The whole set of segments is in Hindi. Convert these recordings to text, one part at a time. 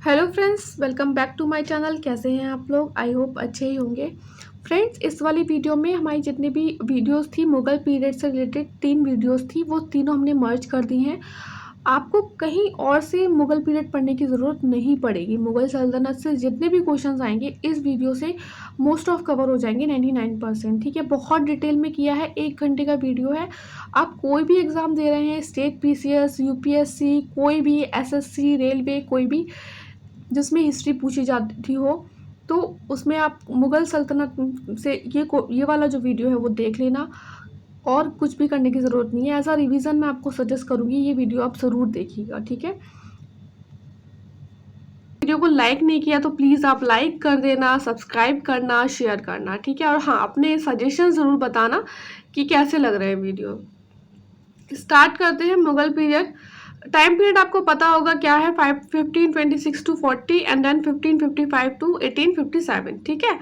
Hello friends, welcome back to my channel. कैसे हैं आप लोग? आई होप अच्छे ही होंगे। फ्रेंड्स, इस वाली वीडियो में हमारी जितनी भी वीडियोस थी मुग़ल पीरियड से रिलेटेड 3 वीडियोस थी, वो तीनों हमने मर्ज कर दी हैं। आपको कहीं और से मुग़ल पीरियड पढ़ने की ज़रूरत नहीं पड़ेगी। मुग़ल सल्तनत से जितने भी क्वेश्चंस आएंगे इस वीडियो से मोस्ट ऑफ कवर हो जाएंगे 99%। ठीक है, बहुत डिटेल में किया है, 1 घंटे का वीडियो है। आप कोई भी एग्ज़ाम दे रहे हैं, स्टेट पीसीएस, यूपीएससी, कोई भी एसएससी, रेलवे, कोई भी जिसमें हिस्ट्री पूछी जाती हो, तो उसमें आप मुग़ल सल्तनत से ये वाला जो वीडियो है वो देख लेना, और कुछ भी करने की ज़रूरत नहीं है। एज़ अ रिवीजन मैं आपको सजेस्ट करूँगी ये वीडियो आप ज़रूर देखिएगा। ठीक है, वीडियो को लाइक नहीं किया तो प्लीज़ आप लाइक कर देना, सब्सक्राइब करना, शेयर करना। ठीक है, और हाँ, अपने सजेशन ज़रूर बताना कि कैसे लग रहे हैं वीडियो। स्टार्ट करते हैं। मुग़ल पीरियड टाइम पीरियड आपको पता होगा क्या है, 1526 टू 40 एंड देन 1555 टू 1857। ठीक है,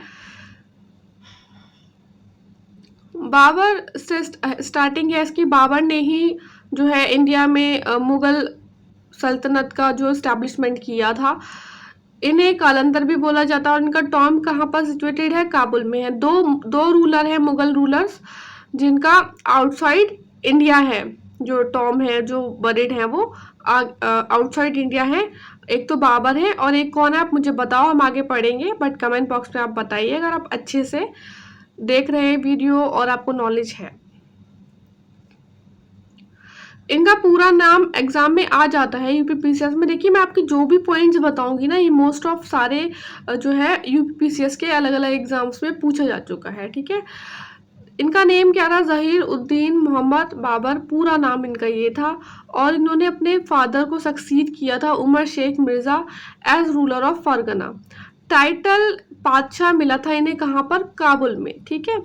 बाबर से स्टार्टिंग है इसकी। बाबर ने ही जो है इंडिया में मुग़ल सल्तनत का जो इस्टेब्लिशमेंट किया था। इन्हें कालंदर भी बोला जाता है और इनका टॉम कहाँ पर सिचुएटेड है? काबुल में है। दो रूलर है मुग़ल रूलर्स जिनका आउटसाइड इंडिया है। जो टॉम है, जो बरीड है, वो आउटसाइड इंडिया है। एक तो बाबर है और एक कौन है आप मुझे बताओ, हम आगे पढ़ेंगे, बट कमेंट बॉक्स में आप बताइए अगर आप अच्छे से देख रहे हैं वीडियो और आपको नॉलेज है। इनका पूरा नाम एग्जाम में आ जाता है यूपीपीसीएस में। देखिए, मैं आपकी जो भी पॉइंट्स बताऊंगी ना, ये मोस्ट ऑफ सारे जो है यूपीपीसीएस के अलग अलग एग्जाम्स में पूछा जा चुका है। ठीक है, इनका नेम क्या था? ज़हीर उद्दीन मोहम्मद बाबर, पूरा नाम इनका ये था। और इन्होंने अपने फादर को सक्सीड किया था Umar Sheikh Mirza as ruler of Fergana. Title बादशाह मिला था इन्हें कहाँ पर? काबुल में। ठीक है,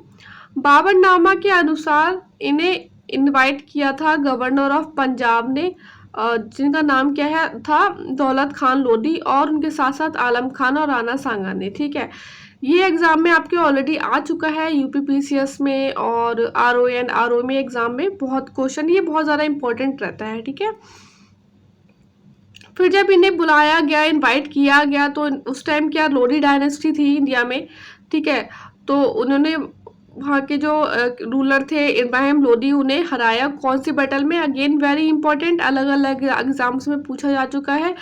बाबरनामा के अनुसार इन्हें इनवाइट किया था गवर्नर ऑफ पंजाब ने, जिनका नाम क्या है था? दौलत खान लोधी, और उनके साथ साथ आलम खान और राणा सांगा ने। ठीक है, ये एग्जाम में आपके ऑलरेडी आ चुका है यूपीपीसीएस में और आरओ एंड आरओ में एग्जाम में बहुत क्वेश्चन, ये बहुत ज़्यादा इंपॉर्टेंट रहता है। ठीक है, फिर जब इन्हें बुलाया गया, इनवाइट किया गया, तो उस टाइम क्या लोधी डायनेस्टी थी इंडिया में। ठीक है, तो उन्होंने वहाँ के जो रूलर थे इब्राहिम लोधी, उन्हें हराया। कौन सी बैटल में? अगेन वेरी इंपॉर्टेंट, अलग अलग एग्जाम्स में पूछा जा चुका है।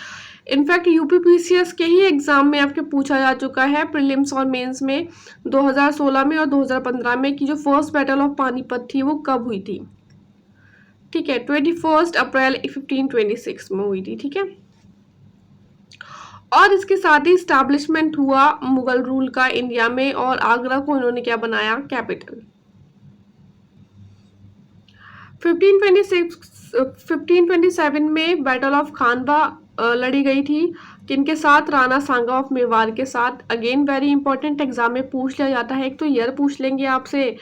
इनफैक्ट यूपीपीसीएस के ही एग्जाम में आपके पूछा जा चुका है, प्रीलिम्स और मेंस में 2016 में और 2015 में, कि जो फर्स्ट बैटल ऑफ पानीपत थी वो कब हुई थी। ठीक है, 21 अप्रैल 1526 में हुई थी। ठीक है, और इसके साथ ही स्टैब्लिशमेंट हुआ मुगल रूल का इंडिया में, और आगरा को इन्होंने क्या बनाया? कैपिटल। 1527 में बैटल ऑफ खानवा लड़ी गई थी। किनके साथ? राणा सांगा ऑफ मेवाड़ के साथ। अगेन वेरी इंपॉर्टेंट, एग्जाम में पूछ लिया जाता है। एक तो ईयर पूछ लेंगे आपसे,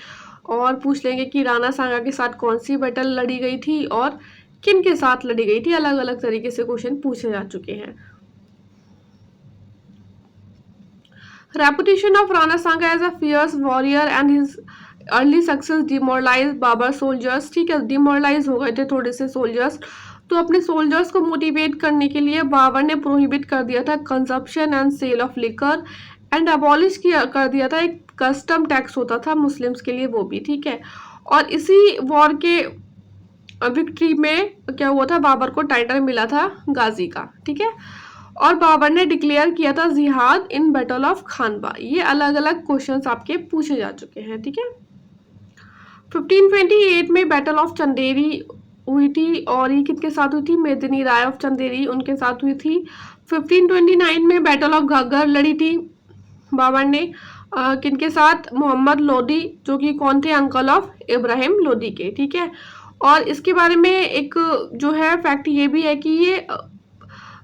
और पूछ लेंगे कि राणा सांगा के साथ कौन सी बैटल लड़ी गई थी और किन के साथ लड़ी गई थी। अलग अलग तरीके से क्वेश्चन पूछे जा चुके हैं। Reputation of Rana Sanga as a fierce warrior and his early success demoralized Babar soldiers। ठीक है, demoralize हो गए थे थोड़े से soldiers, तो अपने soldiers को मोटिवेट करने के लिए बाबर ने प्रोहिबिट कर दिया था consumption and sale of liquor, and abolish कर दिया था एक कस्टम टैक्स होता था मुस्लिम्स के लिए, वो भी। ठीक है, और इसी वॉर के विक्ट्री में क्या हुआ था? बाबर को टाइटल मिला था गाजी का। ठीक है, और बाबर ने डिक्लेयर किया था जिहाद इन बैटल ऑफ खानवा। ये अलग अलग क्वेश्चंस आपके पूछे जा चुके हैं। ठीक है, 1528 में बैटल ऑफ चंदेरी हुई थी, और ये किसके साथ हुई थी? मेदिनी राय ऑफ चंदेरी, उनके साथ हुई थी। 1529 में बैटल ऑफ घग्गर लड़ी थी बाबर ने, किनके साथ? मोहम्मद लोधी, जो कि कौन थे? अंकल ऑफ इब्राहिम लोधी के। ठीक है, और इसके बारे में एक जो है फैक्ट ये भी है कि ये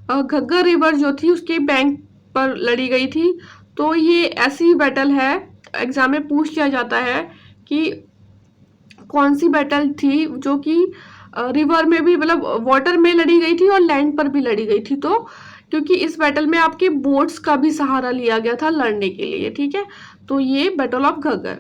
घग्गर रिवर जो थी उसके बैंक पर लड़ी गई थी। तो ये ऐसी बैटल है, एग्जाम में पूछ लिया जाता है कि कौन सी बैटल थी जो कि रिवर में भी, मतलब वाटर में लड़ी गई थी और लैंड पर भी लड़ी गई थी। तो क्योंकि इस बैटल में आपके बोट्स का भी सहारा लिया गया था लड़ने के लिए। ठीक है, तो ये बैटल ऑफ घग्गर।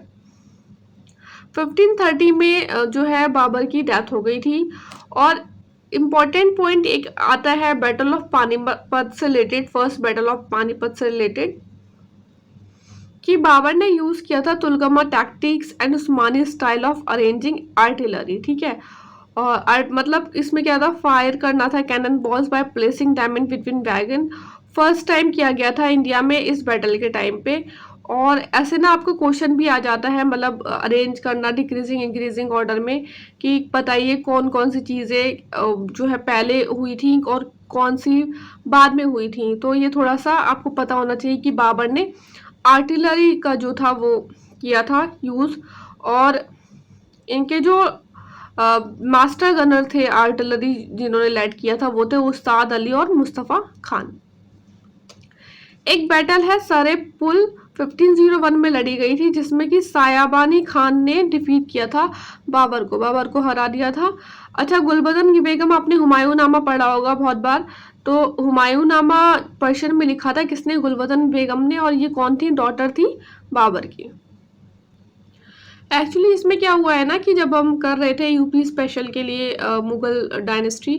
1530 में जो है बाबर की डेथ हो गई थी, और इम्पॉर्टेंट पॉइंट एक आता है बैटल ऑफ पानीपत से related, first battle of Panipat से रिलेटेड, कि बाबर ने यूज किया था tulughma tactics and Usmani style of arranging artillery, ठीक है। और मतलब इसमें क्या था, फायर करना था cannon balls by placing them in between wagon. First time किया गया था इंडिया में इस बैटल के टाइम पे। और ऐसे ना आपको क्वेश्चन भी आ जाता है, मतलब अरेंज करना डिक्रीजिंग इंक्रीजिंग ऑर्डर में, कि बताइए कौन कौन सी चीज़ें जो है पहले हुई थी और कौन सी बाद में हुई थी। तो ये थोड़ा सा आपको पता होना चाहिए कि बाबर ने आर्टिलरी का जो था वो किया था यूज़। और इनके जो मास्टर गनर थे आर्टिलरी जिन्होंने लेड किया था वो थे उस्ताद अली और मुस्तफ़ा खान। एक बैटल है सरे पुल 1501 में लड़ी गई थी, जिसमें कि सायाबानी खान ने डिफीट किया था बाबर को हरा दिया था। अच्छा, गुलबदन की बेगम, आपने हुमायूं नामा पढ़ा होगा बहुत बार। तो हुमायूं नामा पर्शियन में लिखा था किसने, गुलबदन बेगम ने, और ये कौन थी, डॉटर थी बाबर की। एक्चुअली इसमें क्या हुआ है ना कि जब हम कर रहे थे यूपी स्पेशल के लिए मुगल डायनेस्टी,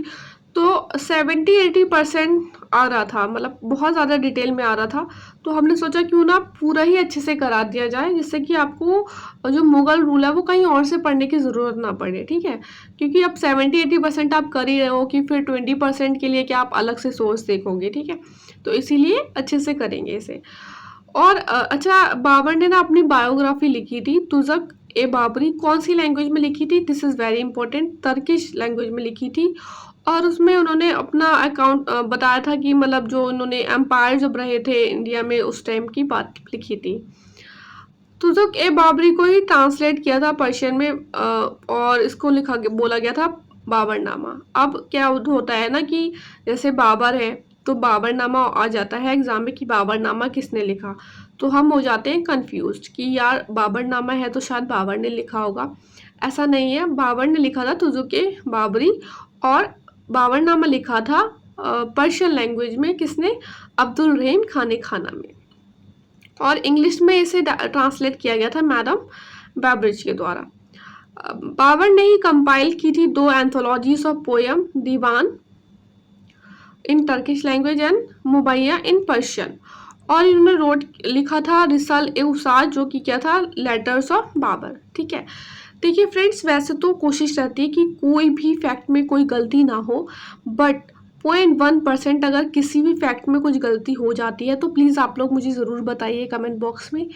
तो 70-80% आ रहा था, मतलब बहुत ज़्यादा डिटेल में आ रहा था। तो हमने सोचा क्यों ना पूरा ही अच्छे से करा दिया जाए, जिससे कि आपको जो मुगल रूल है वो कहीं और से पढ़ने की ज़रूरत ना पड़े, ठीक है। क्योंकि अब 70-80% आप कर ही रहे हो, कि फिर 20% के लिए क्या आप अलग से सोर्स देखोगे, ठीक है। तो इसीलिए अच्छे से करेंगे इसे। और अच्छा, बाबर ने ना अपनी बायोग्राफी लिखी थी तुज़क ए बाबरी, कौन सी लैंग्वेज में लिखी थी, this is very important, Turkish language में लिखी थी। और उसमें उन्होंने अपना अकाउंट बताया था कि मतलब जो उन्होंने एम्पायर जब रहे थे इंडिया में उस टाइम की बात लिखी थी। तुज़क ए बाबरी को ही ट्रांसलेट किया था पर्शियन में, और इसको बोला गया था बाबरनामा। अब क्या होता है ना कि जैसे बाबर है तो बाबरनामा आ जाता है एग्जाम में कि बाबरनामा किसने लिखा, तो हम हो जाते हैं कंफ्यूज्ड कि यार बाबरनामा है तो शायद बाबर ने लिखा होगा। ऐसा नहीं है, बाबर ने लिखा था तुज़ुक ए बाबरी, और बाबरनामा लिखा था पर्शियन लैंग्वेज में, किसने, अब्दुल रहीम खान खाना में। और इंग्लिश में इसे ट्रांसलेट किया गया था मैडम बैब्रिज के द्वारा। बाबर ने ही कंपाइल की थी 2 anthologies of poem, Diwan in Turkish language and Mubaiyan in Persian. और इन्होंने लिखा था रिसाल ए उसाद, जो कि क्या था, लेटर्स ऑफ बाबर, ठीक है। देखिए फ्रेंड्स, वैसे तो कोशिश रहती है कि कोई भी फैक्ट में कोई गलती ना हो, बट 0.1% अगर किसी भी फैक्ट में कुछ गलती हो जाती है तो प्लीज़ आप लोग मुझे ज़रूर बताइए कमेंट बॉक्स में।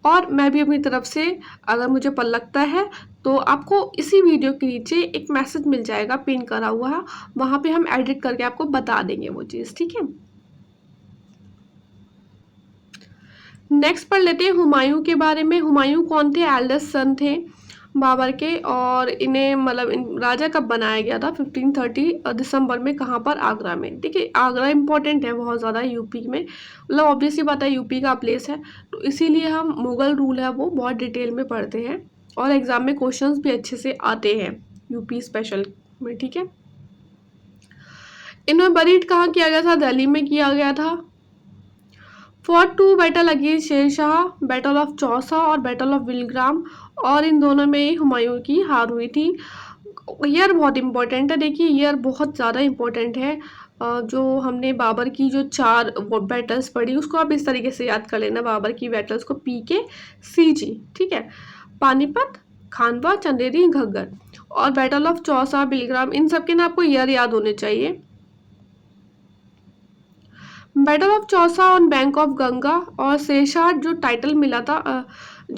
और मैं भी अपनी तरफ से अगर मुझे पल लगता है तो आपको इसी वीडियो के नीचे एक मैसेज मिल जाएगा पिन करा हुआ है, वहाँ पे हम एडिट करके आपको बता देंगे वो चीज़, ठीक है। नेक्स्ट पढ़ लेते हैं हुमायूं के बारे में। हुमायूं कौन थे, एल्डेस्ट सन थे बाबर के, और इन्हें मतलब राजा कब बनाया गया था, 1530 दिसंबर में, कहाँ पर, आगरा में। देखिए आगरा इंपॉर्टेंट है बहुत ज़्यादा यूपी में, मतलब ऑब्वियसली बात है यूपी का प्लेस है, तो इसीलिए हम मुगल रूल है वो बहुत डिटेल में पढ़ते हैं, और एग्जाम में क्वेश्चंस भी अच्छे से आते हैं यूपी स्पेशल में, ठीक है। इन्हें बरीड कहाँ किया गया था, दिल्ली में किया गया था। For 2 battle against Sher Shah, battle of Chausa और बैटल ऑफ विलग्राम, और इन दोनों में हुमायूं की हार हुई थी। ईयर बहुत इंपॉर्टेंट है, देखिए ईयर बहुत ज़्यादा इंपॉर्टेंट है। जो हमने बाबर की जो 4 बैटल्स पढ़ी उसको आप इस तरीके से याद कर लेना, बाबर की बैटल्स को PKCG, ठीक है। पानीपत, खानवा, चंदेरी, घग्गर, और बैटल ऑफ चौसा, बिलग्राम, इन सब के ना आपको ईयर याद होने चाहिए। Battle of Chausa on bank of Ganga, और शेरशाह जो टाइटल मिला था,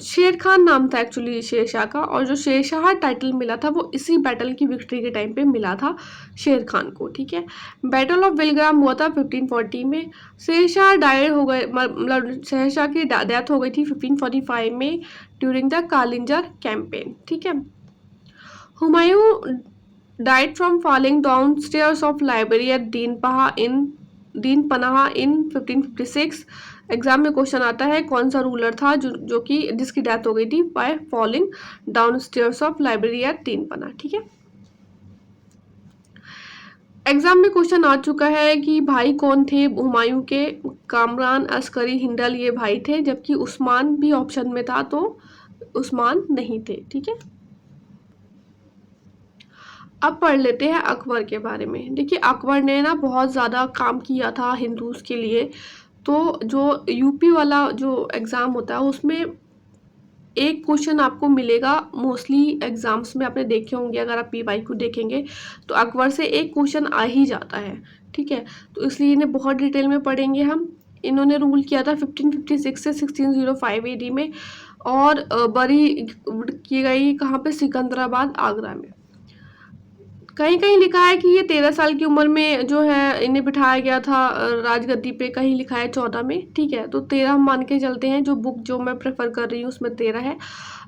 शेर खान नाम था एक्चुअली शेरशाह का, और जो शेरशाह टाइटल मिला था वो इसी बैटल की विक्ट्री के टाइम पे मिला था शेर खान को, ठीक है। बैटल ऑफ विलग्राम हुआ था 1540 में। शेरशाह डायर हो गए, मतलब शेरशाह की डेथ हो गई थी 1545 में ड्यूरिंग द कालिंजर कैंपेन, ठीक है। Humayun died from falling down stairs of library at Din पनाह इन 1556। एग्जाम में क्वेश्चन आता है कौन सा रूलर था जो कि जिसकी डेथ हो गई थी by falling down stairs of library at Din Panah, ठीक है। एग्जाम में क्वेश्चन आ चुका है कि भाई कौन थे हुमायूं के, कामरान, अस्करी, हिंडल, ये भाई थे, जबकि उस्मान भी ऑप्शन में था तो उस्मान नहीं थे, ठीक है। अब पढ़ लेते हैं अकबर के बारे में। देखिए अकबर ने ना बहुत ज़्यादा काम किया था हिंदूज़ के लिए। तो जो यूपी वाला जो एग्ज़ाम होता है उसमें एक क्वेश्चन आपको मिलेगा, मोस्टली एग्ज़ाम्स में आपने देखे होंगे, अगर आप पीवाईक्यू देखेंगे तो अकबर से एक क्वेश्चन आ ही जाता है, ठीक है। तो इसलिए इन्हें बहुत डिटेल में पढ़ेंगे हम। इन्होंने रूल किया था 1556 से 1605 एडी में, और बरी की गई कहाँ पे, सिकंदराबाद, आगरा में। कहीं कहीं लिखा है कि ये 13 साल की उम्र में जो है इन्हें बिठाया गया था राजगद्दी पे, कहीं लिखा है 14 में, ठीक है। तो 13 हम मान के चलते हैं, जो बुक जो मैं प्रेफर कर रही हूँ उसमें 13 है।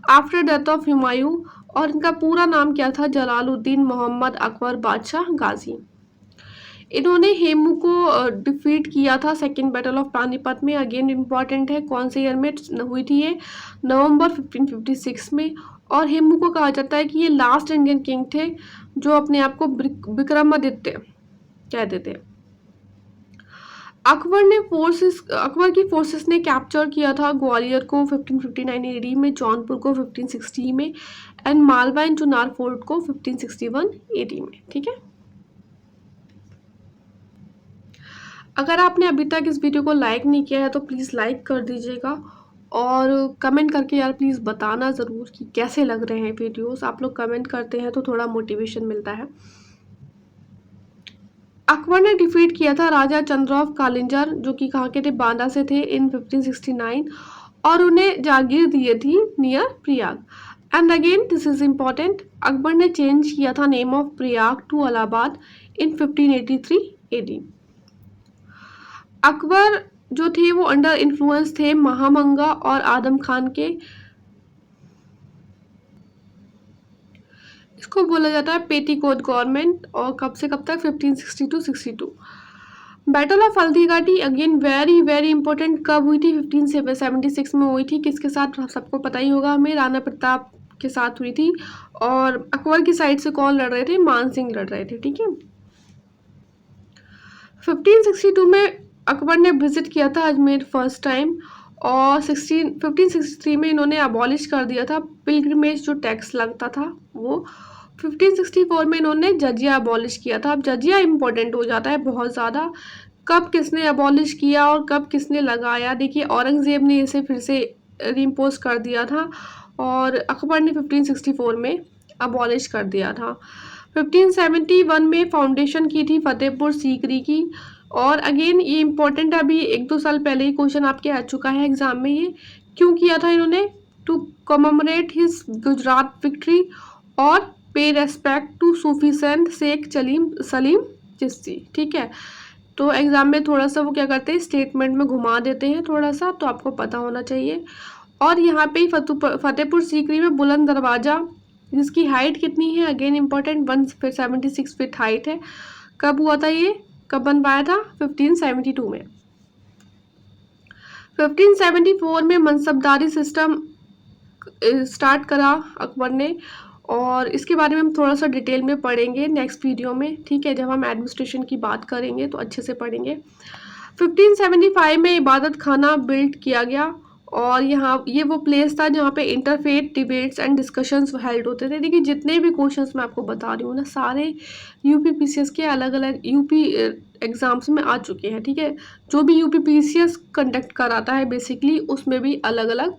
आफ्टर डेथ ऑफ हुमायूं, और इनका पूरा नाम क्या था, जलालुद्दीन मोहम्मद अकबर बादशाह गाजी। इन्होंने हेमू को डिफीट किया था सेकेंड बैटल ऑफ पानीपत में। अगेन इम्पॉर्टेंट है, कौन से ईयर में हुई थी ये, नवंबर 1556 में। और हेमू को कहा जाता है कि ये लास्ट इंडियन किंग थे जो अपने आप को विक्रमादित्य कहते थे। अकबर की फोर्सेस ने कैप्चर किया था ग्वालियर को 1559 एडी में, जौनपुर को 1560 में, and Malwa and Chunar fort को 1561 एडी में, ठीक है। अगर आपने अभी तक इस वीडियो को लाइक नहीं किया है तो प्लीज़ लाइक कर दीजिएगा, और कमेंट करके यार प्लीज़ बताना ज़रूर कि कैसे लग रहे हैं वीडियोस। आप लोग कमेंट करते हैं तो थोड़ा मोटिवेशन मिलता है। अकबर ने डिफीट किया था राजा चंद्रौफ कालिंजर, जो कि कहाँ के थे, बांदा से थे, इन 1569, और उन्हें जागीर दिए थी near Prayag. And again this is important, Akbar ने चेंज किया था name of Prayag to Allahabad in 1583 AD. Akbar जो थे वो अंडर इन्फ्लुएंस थे महामंगा और आदम खान के। इसको बोला जाता है पेटीकोट गवर्नमेंट, और कब से कब तक, 1562-62। Battle of Haldighati again very very important, कब हुई थी, 1576 में हुई थी। किसके साथ, सबको पता ही होगा हमें, राणा प्रताप के साथ हुई थी। और अकबर की साइड से कौन लड़ रहे थे, मान सिंह लड़ रहे थे, ठीक है। 1562 में अकबर ने विजिट किया था अजमेर फर्स्ट टाइम, और 1563 में इन्होंने अबॉलिश कर दिया था पिलग्रिमेज जो टैक्स लगता था वो। 1564 में इन्होंने जजिया अबॉलिश किया था। अब जजिया इंपॉर्टेंट हो जाता है बहुत ज़्यादा, कब किसने अबॉलिश किया और कब किसने लगाया। देखिए औरंगज़ेब ने इसे फिर से रिम्पोज कर दिया था, और अकबर ने 1564 में अबॉलिश कर दिया था। 1571 में फाउंडेशन की थी फतेहपुर सीकरी की। और अगेन ये इम्पोर्टेंट है, अभी 1-2 साल पहले ही क्वेश्चन आपके आ चुका है एग्जाम में, ये क्यों किया था इन्होंने, to commemorate his Gujarat victory और pay respect to Sufi saint Sheikh Salim Chishti, ठीक है। तो एग्जाम में थोड़ा सा वो क्या करते हैं, स्टेटमेंट में घुमा देते हैं थोड़ा सा, तो आपको पता होना चाहिए। और यहाँ पे फतेहपुर सीकरी में बुलंद दरवाज़ा, जिसकी हाइट कितनी है, अगेन इम्पोर्टेंट, 176 फीट हाइट है। कब हुआ था ये, कब बन पाया था, 1572 में। 1574 में मनसबदारी सिस्टम स्टार्ट करा अकबर ने, और इसके बारे में हम थोड़ा सा डिटेल में पढ़ेंगे नेक्स्ट वीडियो में, ठीक है। जब हम एडमिनिस्ट्रेशन की बात करेंगे तो अच्छे से पढ़ेंगे। 1575 में इबादत खाना बिल्ड किया गया, और यहाँ ये वो प्लेस था जहाँ पे interfaith debates and discussions held होते थे। देखिए जितने भी क्वेश्चंस मैं आपको बता रही हूँ ना, सारे यूपी पीसीएस के अलग अलग यूपी एग्ज़ाम्स में आ चुके हैं, ठीक है। जो भी यूपी पीसीएस कंडक्ट कराता है बेसिकली, उसमें भी अलग अलग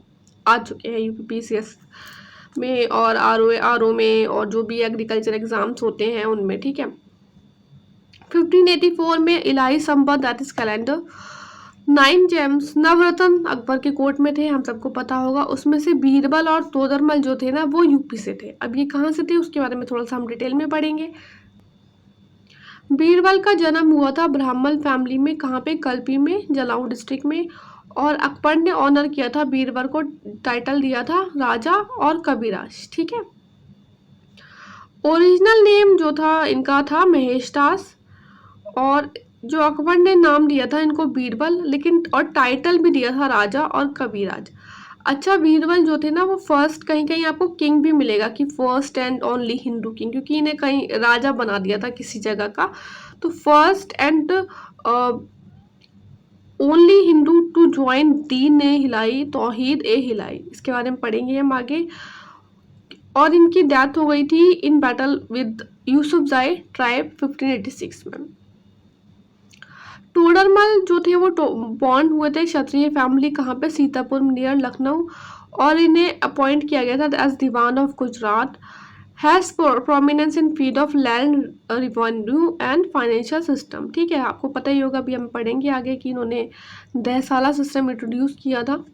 आ चुके हैं यूपी पीसीएस में, और आरओ में, और जो भी एग्रीकल्चर एग्ज़ाम्स होते हैं उनमें, ठीक है। 1584 में इलाही संपद दैट इज कैलेंडर, 9 जेम्स नवरत्न अकबर के कोर्ट में थे, हम सबको पता होगा। उसमें से बीरबल और तोदरमल जो थे ना, वो यूपी से थे। अब ये कहाँ से थे उसके बारे में थोड़ा सा हम डिटेल में पढ़ेंगे। बीरबल का जन्म हुआ था ब्राह्मण फैमिली में, कहाँ पे, कल्पी में, जलाऊ डिस्ट्रिक्ट में। और अकबर ने ऑनर किया था बीरबल को, टाइटल दिया था राजा और कविराज, ठीक है। ओरिजिनल नेम जो था इनका था महेशदास, और जो अकबर ने नाम दिया था इनको बीरबल, लेकिन और टाइटल भी दिया था राजा और कविराज। अच्छा, बीरबल जो थे ना वो फर्स्ट, कहीं कहीं आपको किंग भी मिलेगा कि first and only Hindu king, क्योंकि इन्हें कहीं राजा बना दिया था किसी जगह का। तो first and only Hindu to join Din i हिलाई तौहीद ए हिलाई, इसके बारे में पढ़ेंगे हम आगे। और इनकी डेथ हो गई थी इन बैटल विद यूसुफजाई ट्राइब 1586 में। टोडरमल जो थे वो बॉर्न हुए थे क्षत्रिय फैमिली, कहाँ पे, सीतापुर नियर लखनऊ, और इन्हें अपॉइंट किया गया था as Diwan of Gujarat. Has prominence in field of land revenue and financial system. ठीक है, आपको पता ही होगा, अभी हम पढ़ेंगे आगे कि इन्होंने दहसाला सिस्टम इंट्रोड्यूस किया था।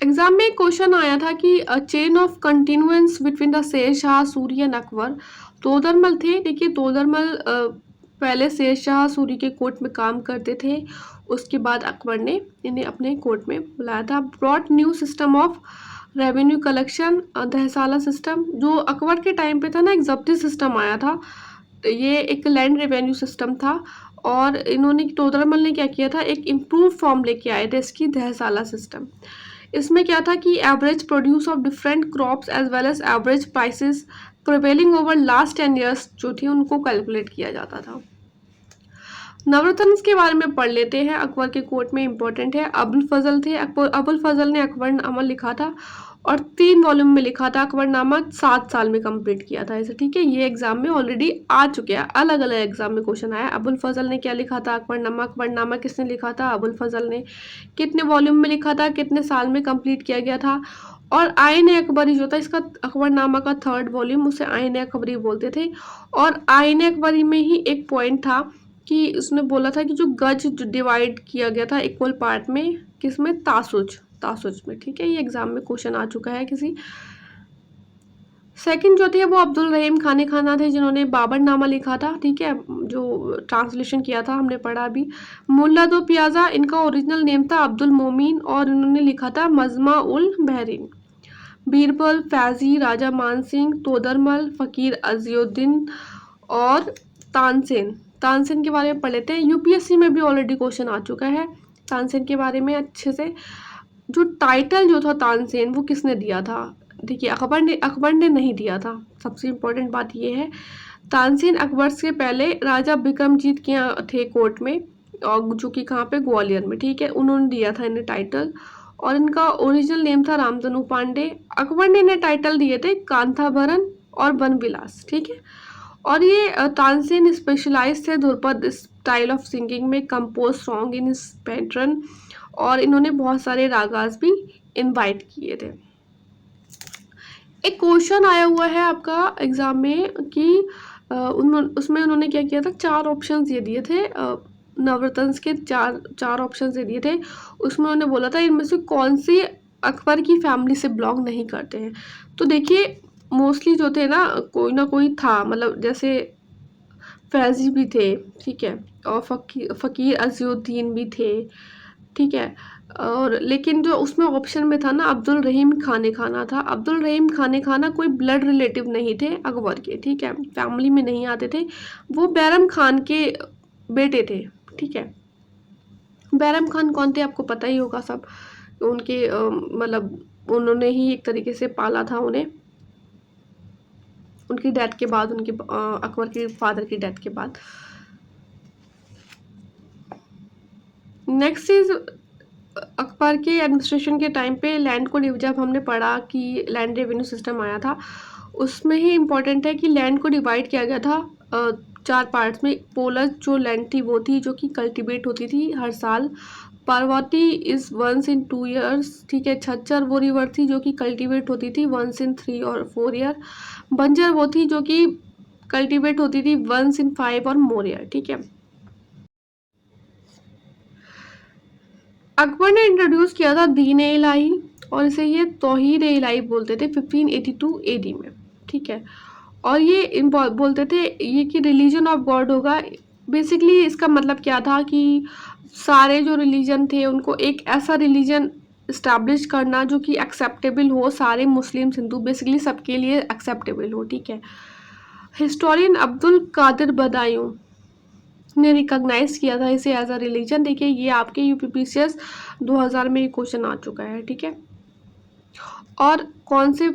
एग्जाम में एक क्वेश्चन आया था कि chain of continuance between the Sher Shah Suri and Akbar. तोदरमल थे, देखिए तोदरमल पहले शेर शाह सूरी के कोर्ट में काम करते थे, उसके बाद अकबर ने इन्हें अपने कोर्ट में बुलाया था। Brought new system of revenue collection, Dahsala system, जो अकबर के टाइम पे था ना, एक जब्ती सिस्टम आया था, ये एक लैंड रेवेन्यू सिस्टम था, और इन्होंने तोदरमल ने क्या किया था, एक इम्प्रूव फॉर्म लेके आए थे इसकी, दहसाला सिस्टम। इसमें क्या था कि average produce of different crops as well as average prices prevailing over last 10 years जो थी उनको कैलकुलेट किया जाता था। नवरत्न के बारे में पढ़ लेते हैं, अकबर के कोर्ट में इंपॉर्टेंट है। अबुल फजल थे, अबुल फजल ने अकबरनामा लिखा था और 3 वॉल्यूम में लिखा था। अकबरनामा 7 साल में कंप्लीट किया था इसे। ठीक है, ये एग्जाम में ऑलरेडी आ चुके हैं, अलग अलग एग्जाम में क्वेश्चन आया। अबुल फजल ने क्या लिखा था, अकबरनामा किसने लिखा था, अबुल फजल ने, कितने वॉल्यूम में लिखा था, कितने साल में कंप्लीट किया गया था। और आइन अकबरी जो था, इसका अकबरनामा का 3rd वॉल्यूम, उसे आइन अकबरी बोलते थे। और आइन अकबरी में ही एक पॉइंट था कि उसने बोला था कि जो गज डिवाइड किया गया था इक्वल पार्ट में, किसमें, तासुज में। ठीक है, ये एग्जाम में क्वेश्चन आ चुका है किसी। सेकंड जो थे वो अब्दुल रहीम खाने खाना थे, जिन्होंने बाबरनामा लिखा था। ठीक है, जो ट्रांसलेशन किया था हमने पढ़ा अभी। मुल्ला दो पियाजा, इनका ओरिजिनल नेम था अब्दुल मोमीन, और इन्होंने लिखा था मजमा उल बहरीन। बीरबल, फैजी, राजा मानसिंह, तोदरमल, फ़कीर अज़ीउद्दीन और तानसेन के बारे में पढ़ लेते हैं। यूपीएससी में भी ऑलरेडी क्वेश्चन आ चुका है तानसेन के बारे में अच्छे से। जो टाइटल जो था तानसेन, वो किसने दिया था, देखिए अकबर ने नहीं दिया था। सबसे इम्पोर्टेंट बात ये है, तानसेन अकबर से पहले राजा बिक्रमजीत के यहाँ थे कोर्ट में, और जो कि कहाँ पे, ग्वालियर में। ठीक है, उन्होंने दिया था इन्हें टाइटल, और इनका ओरिजिनल नेम था रामधनु पांडे। अकबर ने इन्हें टाइटल दिए थे कांथाभरन और बनविलास। ठीक है, और ये तानसेन स्पेशलाइज थे ध्रुपद स्टाइल ऑफ सिंगिंग में, compose song in his pattern, और इन्होंने बहुत सारे रागास भी इनवाइट किए थे। एक क्वेश्चन आया हुआ है आपका एग्जाम में कि उसमें उन्होंने क्या किया था, 4 ऑप्शंस ये दिए थे, नवरत्न के चार ऑप्शंस ये दिए थे। उसमें उन्होंने बोला था इनमें से कौन सी अकबर की फैमिली से बिलोंग नहीं करते हैं। तो देखिए मोस्टली जो थे ना कोई था, मतलब जैसे फैजी भी थे, ठीक है, और फ़कीर अज़ीउद्दीन भी थे। ठीक है, और लेकिन जो उसमें ऑप्शन में था ना, अब्दुल रहीम खाने खाना था। अब्दुल रहीम खाने खाना कोई ब्लड रिलेटिव नहीं थे अकबर के। ठीक है, फैमिली में नहीं आते थे, वो बैरम खान के बेटे थे। ठीक है, बैरम खान कौन थे आपको पता ही होगा सब, उनके मतलब उन्होंने ही एक तरीके से पाला था उन्हें, उनकी डेथ के बाद, उनके अकबर के फादर की डेथ के बाद। नेक्स्ट इज अकबर के एडमिनिस्ट्रेशन के टाइम पे लैंड को, जब हमने पढ़ा कि लैंड रेवेन्यू सिस्टम आया था, उसमें ही इम्पॉर्टेंट है कि लैंड को डिवाइड किया गया था 4 पार्ट्स में। पोलज जो लैंड थी वो थी जो कि कल्टीवेट होती थी हर साल। Parvati is 1 in 2 years। ठीक है, छज्जर वो रिवर थी जो कि कल्टीवेट होती थी 1 in 3 और 4 year। बंजर वो थी जो कि कल्टीवेट होती थी 1 in 5 और more year। ठीक है, अकबर ने इंट्रोड्यूस किया था दीन-ए इलाही, और इसे ये तौहीद इलाही बोलते थे 1582 AD में। ठीक है, और ये बोलते थे ये कि रिलीजन ऑफ गॉड होगा। बेसिकली इसका मतलब क्या था कि सारे जो रिलीजन थे उनको एक ऐसा रिलीजन इस्टेब्लिश करना जो कि एक्सेप्टेबल हो, सारे मुस्लिम हिंदू बेसिकली सबके लिए एक्सेप्टेबल हो। ठीक है, हिस्टोरियन अब्दुल कादिर बदायूं ने रिकॉग्नाइज किया था इसे एज अ रिलीजन। देखिए ये आपके यूपीपीसीएस 2000 में ये क्वेश्चन आ चुका है। ठीक है, और कौन से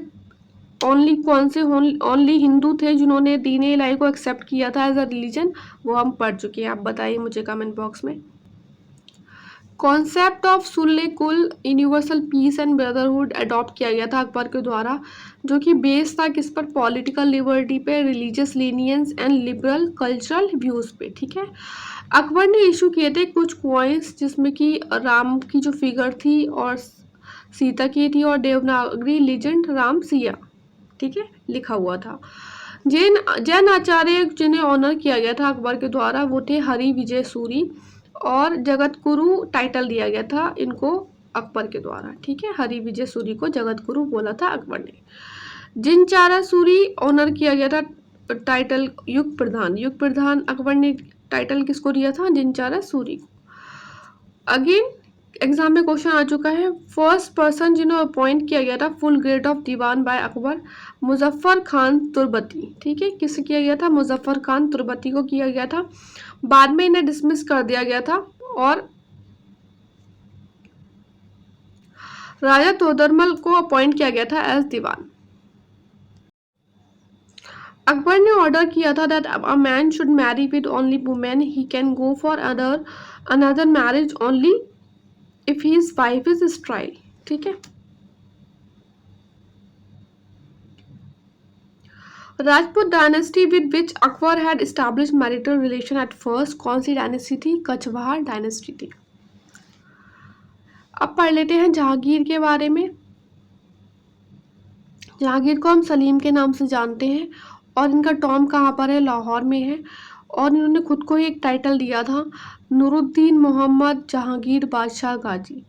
ओनली हिंदू थे जिन्होंने दीन-ए इलाही को एक्सेप्ट किया था एज अ रिलीजन, वो हम पढ़ चुके हैं। आप बताइए मुझे कमेंट बॉक्स में। कॉन्सेप्ट ऑफ सुल्ले कुल universal peace and brotherhood adopt किया गया था अकबर के द्वारा, जो कि बेस था किस पर, पॉलिटिकल लिबर्टी पे, religious lenience and liberal cultural views पे, ठीक है। अकबर ने इशू किए थे कुछ कॉइन्स जिसमें कि राम की जो फिगर थी और सीता की थी और देवनागरी लेजेंड राम सिया, ठीक है, लिखा हुआ था। जैन आचार्य जिन्हें ऑनर किया गया था अकबर के द्वारा वो थे हरि विजय सूरी, और जगत गुरु टाइटल दिया गया था इनको अकबर के द्वारा, ठीक है। हरि विजय सूरी को जगत गुरु बोला था अकबर ने। जिनचारा सूरी ऑनर किया गया था टाइटल युग प्रधान। युग प्रधान अकबर ने टाइटल किसको दिया था, जिनचारा सूरी को। अगेन एग्जाम में क्वेश्चन आ चुका है, फर्स्ट पर्सन जिन्हें अपॉइंट किया गया था full grade of Diwan by Akbar, Muzaffar Khan Turbati, ठीक है। किसे किया गया था, मुजफ्फर खान तुर्बती को किया गया था। बाद में इन्हें डिसमिस कर दिया गया था और राजा तोदरमल को अपॉइंट किया गया था एज दीवान। अकबर ने ऑर्डर किया था that a man should Mary with only women, he can go for another marriage only if his wife is स्ट्राइल, ठीक है। Rajput dynasty with which Akbar had established marital relation at first, कौन सी डायनेस्टी थी, कछवाहा डायनेस्टी थी। अब पढ़ लेते हैं जहांगीर के बारे में। जहांगीर को हम सलीम के नाम से जानते हैं और इनका टॉम कहाँ पर है, लाहौर में है। और इन्होंने खुद को ही एक टाइटल दिया था, नूरुद्दीन मोहम्मद जहांगीर बादशाह गाजी।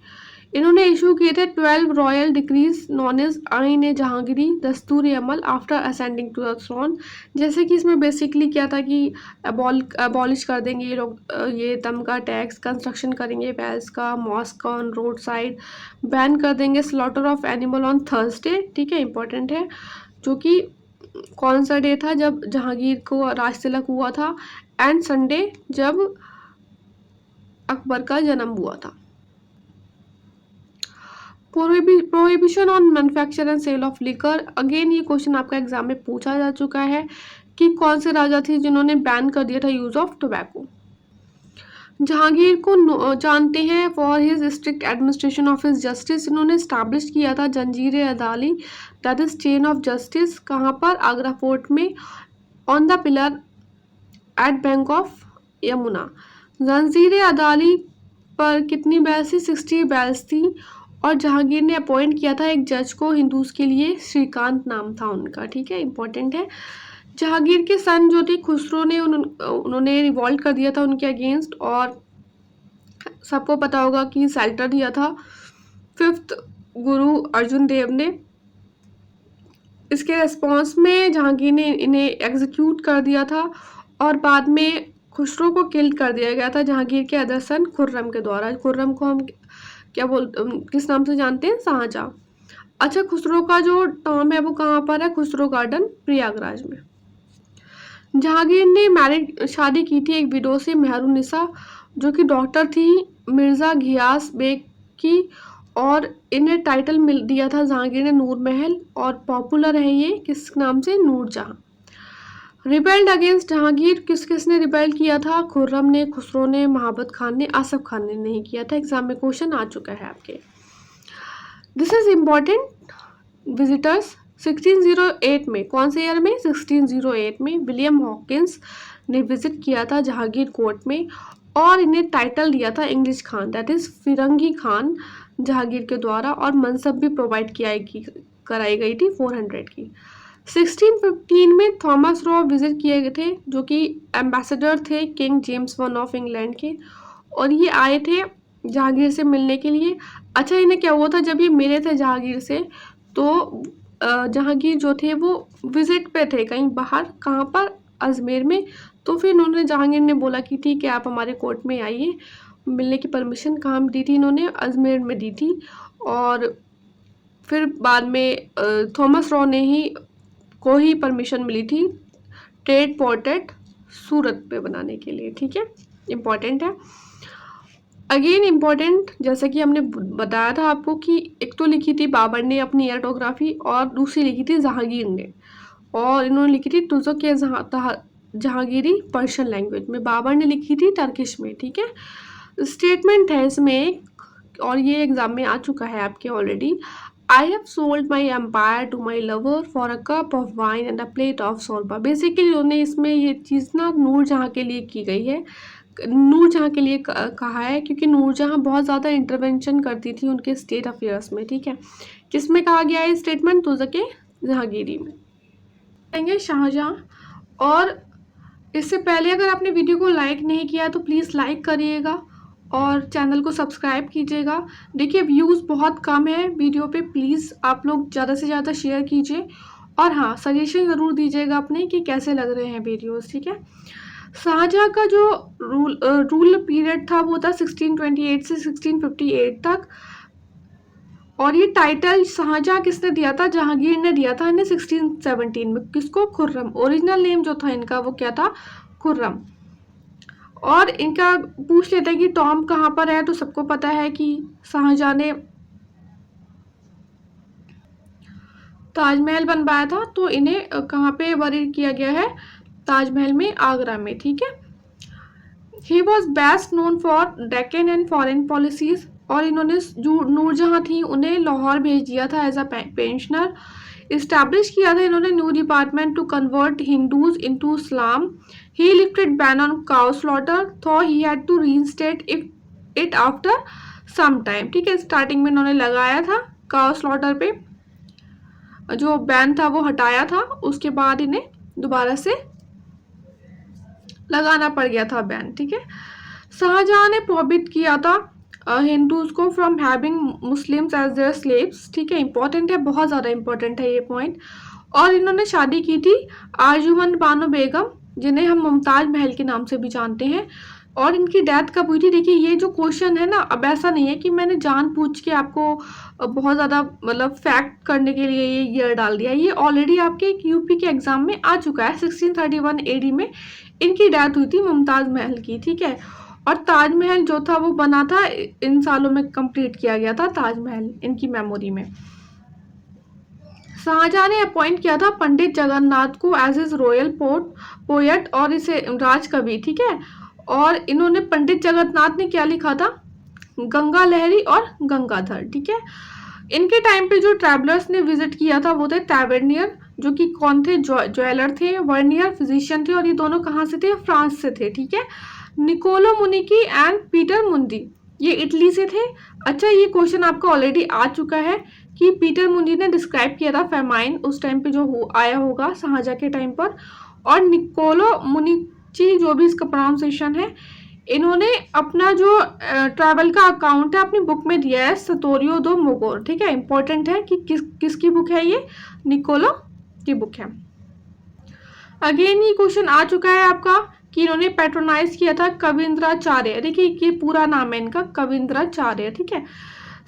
इन्होंने इशू किए थे 12 royal decrease known as Ain Jahangiri Dastur Amal after ascending to the throne. जैसे कि इसमें बेसिकली क्या था कि अबॉलिश कर देंगे ये लोग ये तमगा टैक्स, कंस्ट्रक्शन करेंगे वेल्स का, mosque on road side, ban कर देंगे slaughter of animal on Thursday, ठीक है, इंपॉर्टेंट है, जो कि कौन सा डे था जब जहांगीर को राज तिलक हुआ था, एंड संडे जब अकबर का जन्म हुआ था। Prohibition on manufacture and sale of liquor, again ये क्वेश्चन आपका एग्जाम में पूछा जा चुका है कि कौन से राजा थे जिन्होंने बैन कर दिया था यूज ऑफ टोबैको। जहांगीर को जानते हैं for his strict administration of his justice. इन्होंने स्टैब्लिश किया था Zanjir Adali, that is chain of justice, कहाँ पर, आगरा फोर्ट में, on the pillar at bank of Yamuna. Zanjir Adali पर कितनी बैल्स थी, 60 बैल्स थी। और जहांगीर ने अपॉइंट किया था एक जज को हिंदूज के लिए, श्रीकांत नाम था उनका, ठीक है, इंपॉर्टेंट है। जहांगीर के सन जो थे खुसरो ने उन्होंने रिवॉल्ट कर दिया था उनके अगेंस्ट, और सबको पता होगा कि सेल्टर दिया था 5th गुरु अर्जुन देव ने। इसके रिस्पॉन्स में जहांगीर ने इन्हें एग्जीक्यूट कर दिया था और बाद में खुसरो को किल कर दिया गया था जहांगीर के अदर सन खुर्रम के द्वारा। खुर्रम को हम क्या किस नाम से जानते हैं, शाहजहां। अच्छा, खुसरो का जो टॉम है वो कहाँ पर है, खुसरो गार्डन प्रयागराज में। जहांगीर ने शादी की थी एक विडो से, मेहरुन्निसा, जो कि डॉक्टर थी मिर्ज़ा घियास बेग की, और इन्हें टाइटल मिल दिया था जहांगीर ने नूर महल, और पॉपुलर है ये किस नाम से, नूरजहां। रिबेल्ड अगेंस्ट जहांगीर किसने रिबेल किया था, खुर्रम ने, खुसरो ने, महाबत खान ने, आसफ खान ने नहीं किया था। एग्जाम में क्वेश्चन आ चुका है आपके। This is important visitors. 1608 में, कौन से ईयर में, 1608 में विलियम हॉकिंस ने विजिट किया था जहांगीर कोर्ट में और इन्हें टाइटल दिया था इंग्लिश खान, दैट इज फिरंगी खान, जहांगीर के द्वारा, और मनसब भी प्रोवाइड कराई गई थी 400 की। 1615 में थॉमस रॉ विजिट किए गए थे जो कि एम्बेसडर थे king James I of England के, और ये आए थे जहांगीर से मिलने के लिए। अच्छा, इन्हें क्या हुआ था जब ये मिले थे जहांगीर से, तो जहांगीर जो थे वो विजिट पे थे कहीं बाहर, कहाँ पर, अजमेर में। तो फिर इन्होंने, जहांगीर ने बोला कि ठीक है आप हमारे कोर्ट में आइए। मिलने की परमिशन कहाँ दी थी इन्होंने, अजमेर में दी थी। और फिर बाद में थॉमस रॉ ने ही परमिशन मिली थी ट्रेड पोर्ट्रेट सूरत पे बनाने के लिए, ठीक है, इम्पॉर्टेंट है। अगेन इम्पॉर्टेंट, जैसे कि हमने बताया था आपको कि एक तो लिखी थी बाबर ने अपनी एरोटोग्राफी और दूसरी लिखी थी जहांगीर ने, और इन्होंने लिखी थी तुजो के जहांगीरी पर्शियन लैंग्वेज में, बाबर ने लिखी थी टर्किश में, ठीक है। स्टेटमेंट है इसमें, और ये एग्जाम में आ चुका है आपके already. I have sold my empire to my lover for a cup of wine and a plate of shorba. Basically उन्होंने इसमें ये चीज़ ना नूरजहाँ के लिए की गई है, नूरजहाँ के लिए कहा है, क्योंकि नूरजहाँ बहुत ज़्यादा इंटरवेंशन करती थी उनके स्टेट अफेयर्स में, ठीक है। किसमें कहा गया है स्टेटमेंट? तुज़क जहांगीरी में कहेंगे शाहजहाँ। और इससे पहले अगर आपने वीडियो को लाइक नहीं किया तो प्लीज़ लाइक करिएगा और चैनल को सब्सक्राइब कीजिएगा। देखिए व्यूज़ बहुत कम है वीडियो पे, प्लीज़ आप लोग ज़्यादा से ज़्यादा शेयर कीजिए, और हाँ सजेशन ज़रूर दीजिएगा अपने कि कैसे लग रहे हैं वीडियोस, ठीक है। शाहजहाँ का जो रूल पीरियड था वो था 1628 से 1658 तक, और ये टाइटल शाहजहाँ किसने दिया था? जहांगीर ने दिया था इन्हें 1617 में। किसको? खुर्रम। ओरिजिनल नेम जो था इनका वो क्या था? खुर्रम। और इनका पूछ लेते हैं कि टॉम कहाँ पर है, तो सबको पता है कि शाहजहाँ ने ताजमहल बनवाया था, तो इन्हें कहाँ पे बरी किया गया है? ताजमहल में, आगरा में, ठीक है। He was best known for Deccan and foreign policies, और इन्होंने जो नूरजहाँ थी उन्हें लाहौर भेज दिया था एज अ पेंशनर। इस्टेब्लिश किया था इन्होंने new department to convert Hindus into Islam. He lifted ban on cow slaughter, though he had to reinstate it after some time, ठीक है। स्टार्टिंग में इन्होंने लगाया था काउ स्लॉटर पे, जो बैन था वो हटाया था, उसके बाद इन्हें दोबारा से लगाना पड़ गया था बैन, ठीक है। शाहजहाँ ने प्रोहिबिट किया था हिंदूज को from having Muslims as their slaves, ठीक है। इंपॉर्टेंट है, बहुत ज़्यादा इंपॉर्टेंट है ये पॉइंट। और इन्होंने शादी की थी आर्जुमन बानो बेगम, जिन्हें हम मुमताज महल के नाम से भी जानते हैं। और इनकी डेथ कब हुई थी? देखिए ये जो क्वेश्चन है ना, अब ऐसा नहीं है कि मैंने जानबूझ के आपको बहुत ज़्यादा मतलब फैक्ट करने के लिए ये ईयर डाल दिया, ये ऑलरेडी आपके यूपी के एग्जाम में आ चुका है। 1631 AD में इनकी डेथ हुई थी मुमताज महल की, ठीक है। और ताजमहल जो था वो बना था इन सालों में, कंप्लीट किया गया था ताजमहल इनकी मेमोरी में। शाहजहाँ ने अपॉइंट किया था पंडित जगन्नाथ को एज इज रॉयल पोएट और इसे राजकवि, ठीक है। और इन्होंने पंडित जगन्नाथ ने क्या लिखा था? गंगा लहरी और गंगाधर, ठीक है। इनके टाइम पे जो ट्रैवलर्स ने विजिट किया था वो थे टैवर्नियर, जो कि कौन थे? ज्वेलर थे। वर्नियर फिजिशियन थे, और ये दोनों कहाँ से थे? फ्रांस से थे, ठीक है। निकोलो मुनिकी एंड पीटर मुंडी, ये इटली से थे। अच्छा, ये क्वेश्चन आपका ऑलरेडी आ चुका है कि पीटर मुंडी ने डिस्क्राइब किया था फेमाइन उस टाइम पे जो आया होगा शाहजहाँ के टाइम पर। और निकोलो मुनिची, जो भी इसका प्रोनाउंसिएशन है, इन्होंने अपना जो ट्रैवल का अकाउंट है अपनी बुक में दिया है, सतोरियो दो मोगोर, ठीक है। इंपॉर्टेंट है कि किसकी बुक है ये? निकोलो की बुक है। अगेन ये क्वेश्चन आ चुका है आपका कि इन्होंने पैट्रोनाइज किया था कविंद्राचार्य। देखिए ये पूरा नाम है इनका, कविंद्राचार्य, ठीक है।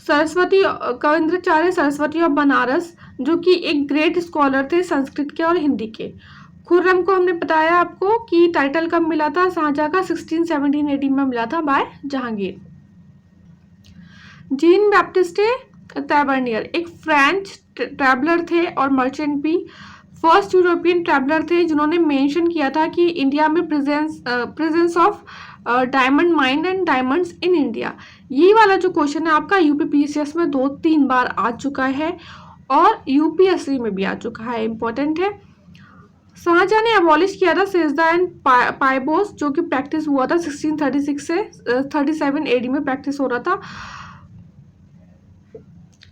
सरस्वती, कविंद्राचार्य सरस्वती ऑफ बनारस, जो कि एक ग्रेट स्कॉलर थे संस्कृत के और हिंदी के। खुर्रम को हमने बताया आपको कि टाइटल कब मिला था शाहजहाँ का? 1617 AD में मिला था by Jahangir. Jean Baptiste Tavernier एक फ्रेंच ट्रैवलर थे और मर्चेंट भी। फर्स्ट यूरोपियन ट्रैवलर थे जिन्होंने मेंशन किया था कि इंडिया में presence of diamond mine and diamonds in India. ये वाला जो क्वेश्चन है आपका यूपीपीसीएस में 2-3 बार आ चुका है, और यूपीएससी में भी आ चुका है, इंपॉर्टेंट है। शाहजहाँ ने अबॉलिश किया था सेजदा एंड पाइबोस, जो कि प्रैक्टिस हुआ था 1636 से 37 AD में प्रैक्टिस हो रहा था।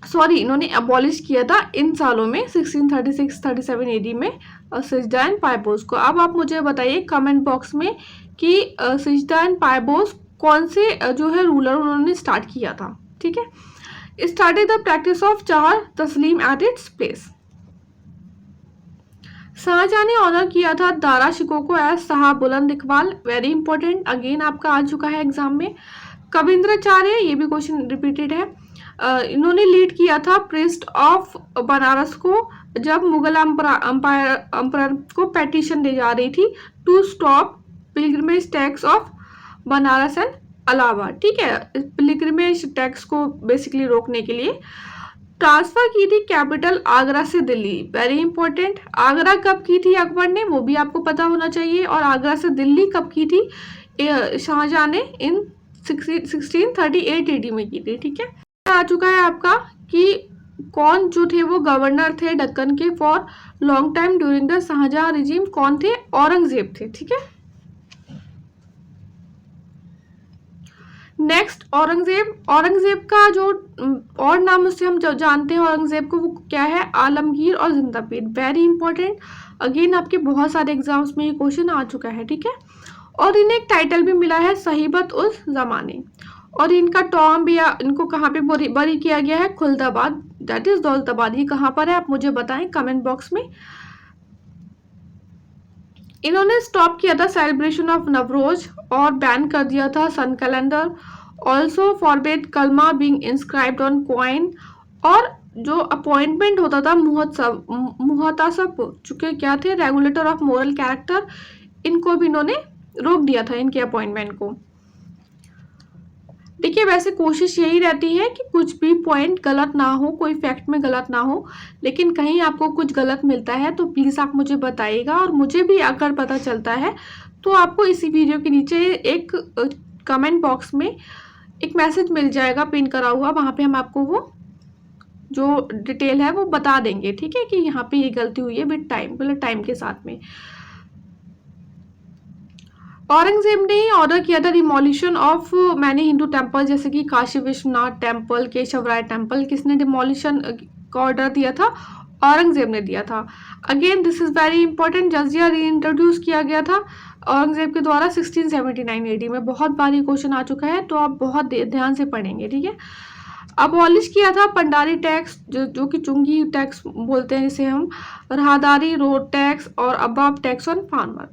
सॉरी, इन्होंने अबॉलिश किया था इन सालों में 1636-37 AD में सेजदा एंड पाइबोस को। अब आप मुझे बताइए कमेंट बॉक्स में कि सेजदा एंड पाइबोस कौन से जो है रूलर उन्होंने स्टार्ट किया था, ठीक है। स्टार्टेड द प्रैक्टिस ऑफ चार तस्लीम एट इट्स प्लेस। शाहजहाँ ने ऑनर किया था दारा शिकोह को एज शाह बुलंद इकबाल, वेरी इंपॉर्टेंट, अगेन आपका आ चुका है एग्जाम में। कविंद्राचार्य, ये भी क्वेश्चन रिपीटेड है। इन्होंने लीड किया था प्रिस्ट ऑफ बनारस को, जब मुगल अंपायर को पेटिशन दे जा रही थी to stop pilgrimage tax of Banaras and Allahabad, ठीक है। पिलग्रिमेज टैक्स को बेसिकली रोकने के लिए ट्रांसफर की थी कैपिटल आगरा से दिल्ली, वेरी इंपॉर्टेंट। आगरा कब की थी अकबर ने, वो भी आपको पता होना चाहिए। और आगरा से दिल्ली कब की थी शाहजहाँ ने? इन 1638 AD में की थी, ठीक है। आ चुका है आपका कि कौन जो थे वो गवर्नर थे दक्कन के for long time during the Shah Jahan regime, कौन थे? औरंगजेब थे, ठीक है। नेक्स्ट औरंगजेब का जो और नाम उससे हम जो जानते हैं औरंगजेब को, वो क्या है? आलमगीर और जिंदापीर। वेरी इंपॉर्टेंट, अगेन आपके बहुत सारे एग्जाम्स में ये क्वेश्चन आ चुका है, ठीक है। और इन्हें एक टाइटल भी मिला है सहीबत उस जमाने, और इनका टॉम्ब या इनको कहाँ पे बरी किया गया है? Khuldabad, that is Daulatabad. ये कहाँ पर है आप मुझे बताएं कमेंट बॉक्स में। इन्होंने स्टॉप किया था सेलिब्रेशन ऑफ नवरोज और बैन कर दिया था सन कैलेंडर, ऑल्सो फॉरबेड कलमा बीइंग इंस्क्राइब्ड ऑन कॉइन, और जो अपॉइंटमेंट होता था मुहतासब चुके क्या थे? रेगुलेटर ऑफ मोरल कैरेक्टर, इनको भी इन्होंने रोक दिया था, इनके अपॉइंटमेंट को। देखिए वैसे कोशिश यही रहती है कि कुछ भी पॉइंट गलत ना हो, कोई फैक्ट में गलत ना हो, लेकिन कहीं आपको कुछ गलत मिलता है तो प्लीज़ आप मुझे बताइएगा, और मुझे भी अगर पता चलता है तो आपको इसी वीडियो के नीचे एक कमेंट बॉक्स में एक मैसेज मिल जाएगा पिन करा हुआ, वहाँ पे हम आपको वो जो डिटेल है वो बता देंगे, ठीक है, कि यहाँ पे ये गलती हुई है विद टाइम, मतलब टाइम के साथ में। औरंगजेब ने ही ऑर्डर किया था demolition of many Hindu temple, जैसे कि काशी विश्वनाथ टेम्पल, केशवराय टेम्पल। किसने डिमोलिशन का ऑर्डर दिया था? औरंगजेब ने दिया था। Again this is very important, jizya reintroduce किया गया था औरंगजेब के द्वारा 1679 AD में। बहुत बार ये क्वेश्चन आ चुका है तो आप बहुत ध्यान से पढ़ेंगे, ठीक है। अबॉलिश किया था पंडारी टैक्स, जो कि चुंगी टैक्स बोलते हैं जिसे हम, राहदारी रोड टैक्स और abwab tax on farmer.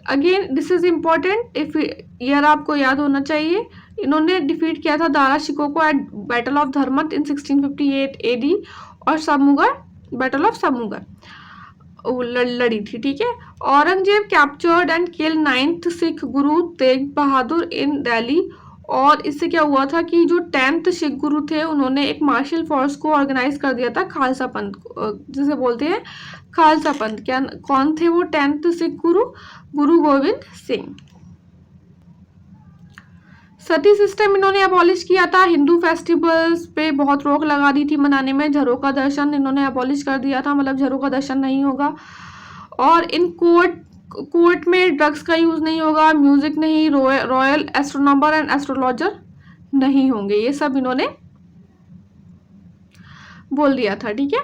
Again this is important, if year आपको याद होना चाहिए। इन्होंने डिफीट किया था दारा शिकोह को at battle of Dharmat in 1658 AD, और सामूगर, बैटल ऑफ सामूगर लड़ी थी, ठीक है। Aurangzeb captured and kill 9th Sikh Guru Tegh Bahadur इन दिल्ली, और इससे क्या हुआ था कि जो 10th सिख गुरु थे उन्होंने एक मार्शल फोर्स को ऑर्गेनाइज कर दिया था, खालसा पंथ जिसे बोलते हैं खालसा पंथ। क्या कौन थे वो 10th सिख गुरु? गुरु गोविंद सिंह। सती सिस्टम इन्होंने अबॉलिश किया था। हिंदू फेस्टिवल्स पे बहुत रोक लगा दी थी मनाने में। झरोका दर्शन इन्होंने अबॉलिश कर दिया था, मतलब झरोका दर्शन नहीं होगा। और इन कोर्ट में ड्रग्स का यूज नहीं होगा, म्यूजिक नहीं, रॉयल एस्ट्रोनॉमर एंड एस्ट्रोलॉजर नहीं होंगे, ये सब इन्होंने बोल दिया था, ठीक है।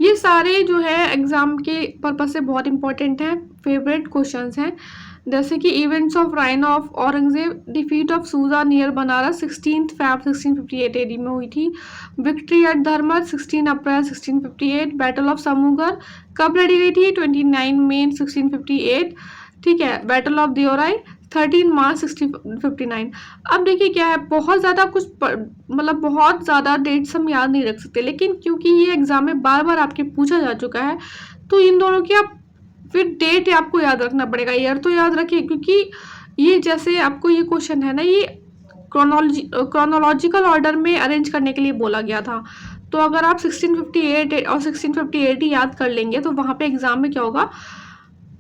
ये सारे जो है एग्जाम के पर्पज से बहुत इंपॉर्टेंट हैं, फेवरेट क्वेश्चंस हैं। जैसे कि events of reign of Aurangzeb, defeat of Shuja near Banaras 16 Feb 1658 AD में हुई थी। विक्ट्री एट धर्मत 16 अप्रैल 1658। बैटल ऑफ सामूगर कब लड़ी गई थी? 29 मई 1658, ठीक है। Battle of Deorai 13 March 1659। अब देखिए क्या है, बहुत ज़्यादा कुछ मतलब बहुत ज़्यादा डेट्स हम याद नहीं रख सकते, लेकिन क्योंकि ये एग्जाम में बार बार आपके पूछा जा चुका है तो इन दोनों की आप फिर डेट आपको याद रखना पड़ेगा, ईयर तो याद रखिए, क्योंकि ये जैसे आपको ये क्वेश्चन है ना, ये क्रोनोलॉजिकल ऑर्डर में अरेंज करने के लिए बोला गया था। तो अगर आप 1658 और 1658 ही याद कर लेंगे तो वहाँ पे एग्जाम में क्या होगा,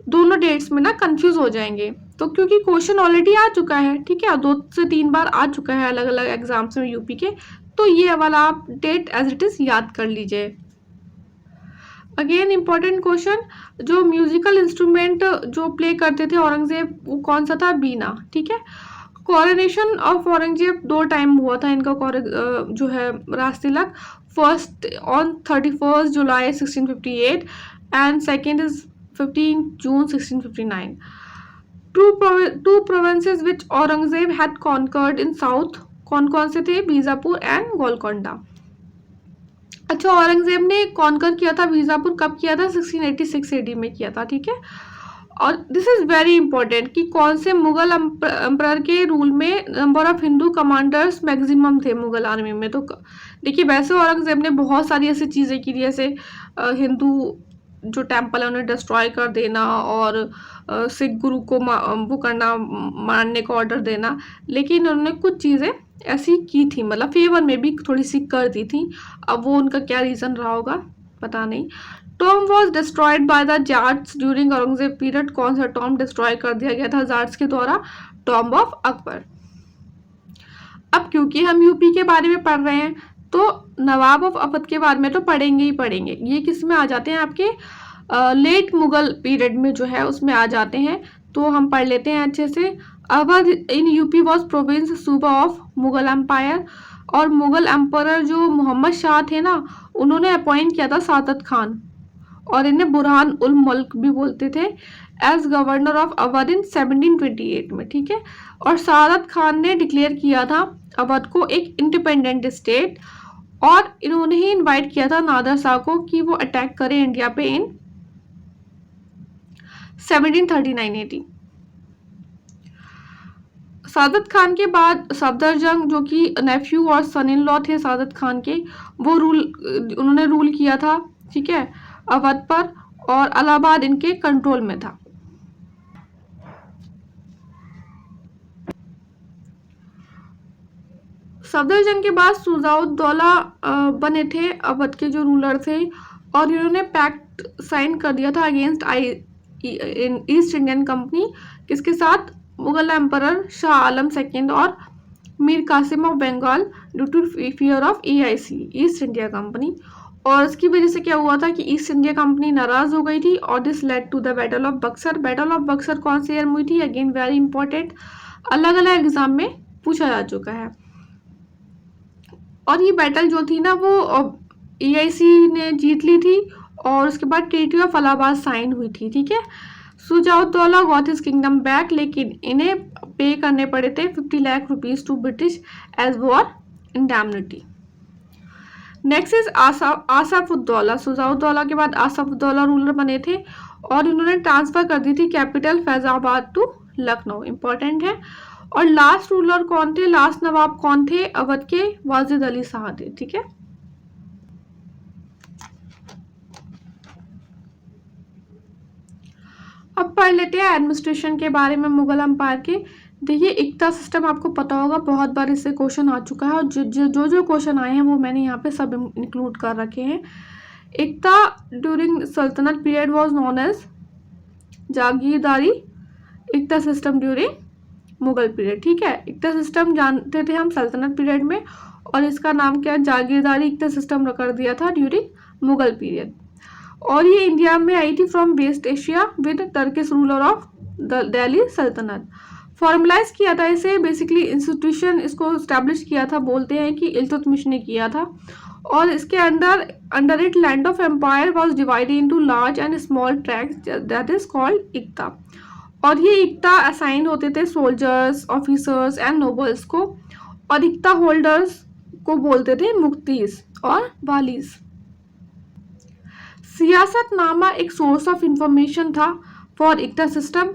दोनों डेट्स में ना कंफ्यूज हो जाएंगे। तो क्योंकि क्वेश्चन ऑलरेडी आ चुका है, ठीक है, 2 से 3 बार आ चुका है अलग अलग एग्जाम्स में यूपी के, तो ये वाला आप डेट एज इट इज याद कर लीजिए। अगेन इम्पॉर्टेंट क्वेश्चन, जो म्यूजिकल इंस्ट्रूमेंट जो प्ले करते थे औरंगजेब वो कौन सा था? बीना, ठीक है। कोरोनेशन ऑफ औरंगजेब 2 टाइम हुआ था इनका जो है राज तिलक, first on 31 July 1658 and second is 15 June 1659। Two provinces which Aurangzeb had conquered in south, कौन कौन से थे? बीजापुर एंड गोलकोंडा। अच्छा, औरंगजेब ने कॉन्कर किया था बीजापुर, कब किया था? 1686 AD में किया था, ठीक है। और दिस इज वेरी इंपॉर्टेंट कि कौन से मुगल एम्परर के रूल में number of Hindu commanders maximum थे मुगल आर्मी में। तो देखिए वैसे औरंगजेब ने बहुत सारी ऐसी चीज़ें की, जैसे हिंदू जो टेम्पल है उन्हें डिस्ट्रॉय कर देना, और सिख गुरु को वो करना, मारने का ऑर्डर देना, लेकिन उन्होंने कुछ चीज़ें ऐसी की थी, मतलब फेवर में भी थोड़ी सी कर दी थी। अब वो उनका क्या रीज़न रहा होगा पता नहीं। Tom was destroyed by the Jats during Aurangzeb period. कौन सा टॉम डिस्ट्रॉय कर दिया गया था जाट्स के द्वारा? Tomb of Akbar. अब क्योंकि हम यूपी के बारे में पढ़ रहे हैं तो नवाब ऑफ अवध के बारे में तो पढ़ेंगे ही पढ़ेंगे। ये किस में आ जाते हैं? आपके लेट मुगल पीरियड में जो है उसमें आ जाते हैं। तो हम पढ़ लेते हैं अच्छे से। Awadh in UP was province सूबा ऑफ मुगल एम्पायर। और मुगल एम्पर जो मोहम्मद शाह थे ना, उन्होंने अपॉइंट किया था सादत खान, और इन्हें बुरहान उल मुल्क भी बोलते थे, एज गवर्नर ऑफ अवध इन 1728 में। ठीक है। और सादत खान ने डिक्लेयर किया था अवध को एक इंडिपेंडेंट स्टेट, और इन्होंने ही इनवाइट किया था नादर शाह को कि वो अटैक करे इंडिया पे इन 1739 AD। सादत खान के बाद सफदरजंग, जो कि नेफ्यू और सन इन लॉ थे सादत खान के, वो उन्होंने रूल किया था, ठीक है, अवध पर, और इलाहाबाद इनके कंट्रोल में था। सफदरजंग के बाद सुजाउद्दौला बने थे अवध के जो रूलर थे, और इन्होंने पैक्ट साइन कर दिया था अगेंस्ट ईस्ट इंडियन कंपनी। किसके साथ? मुगल एम्परर शाह आलम सेकेंड और Mir Qasim of Bengal, due to fear of EIC, East India company. और इसकी वजह से क्या हुआ था कि ईस्ट इंडिया कंपनी नाराज हो गई थी, और this led to the battle of Buxar. Battle of Buxar कौन से ईयर में हुई थी? अगेन वेरी इंपॉर्टेंट, अलग अलग एग्जाम में पूछा जा चुका है। और ये बैटल जो थी ना वो EIC ने जीत ली थी, और उसके बाद ट्रीटी ऑफ इलाहाबाद साइन हुई थी। ठीक है। Shujauddaula got his kingdom back, लेकिन इन्हें पे करने पड़े थे 50 lakh rupees to British as war indemnity. Next is Asafuddaula. Shujauddaula के बाद आसफउद्दौला रूलर बने थे, और इन्होंने ट्रांसफर कर दी थी capital Faizabad to Lucknow, important है। और लास्ट रूलर कौन थे? लास्ट नवाब कौन थे अवध के? वाजिद अली शाह थे। ठीक है। अब पढ़ लेते हैं एडमिनिस्ट्रेशन के बारे में मुगल एम्पायर के। देखिए, इक्ता सिस्टम आपको पता होगा, बहुत बार इससे क्वेश्चन आ चुका है, और जो क्वेश्चन आए हैं वो मैंने यहाँ पे सब इंक्लूड कर रखे हैं। Iqta during sultanate period was known as jagirdari iqta system during Mughal period. ठीक है। इक्ता सिस्टम जानते थे हम सल्तनत पीरियड में, और इसका नाम क्या? जागीरदारी इक्ता सिस्टम कर दिया था ड्यूरिंग मुगल पीरियड। और ये इंडिया में आई थी from West Asia with Turkish ruler of Delhi सल्तनत। फॉर्मलाइज किया था इसे, बेसिकली इंस्टीट्यूशन इसको इस्टेब्लिश किया था, बोलते हैं कि इल्तुतमिश ने किया था। और इसके under it land of empire was divided into large and small tracts, that is called इक्ता। और ये इक्ता असाइन होते थे सोल्जर्स, ऑफिसर्स एंड नोबल्स को, और इक्ता होल्डर्स को बोलते थे मुफ्तीज और वालीज। सियासतनामा एक सोर्स ऑफ इंफॉर्मेशन था फॉर इक्ता सिस्टम,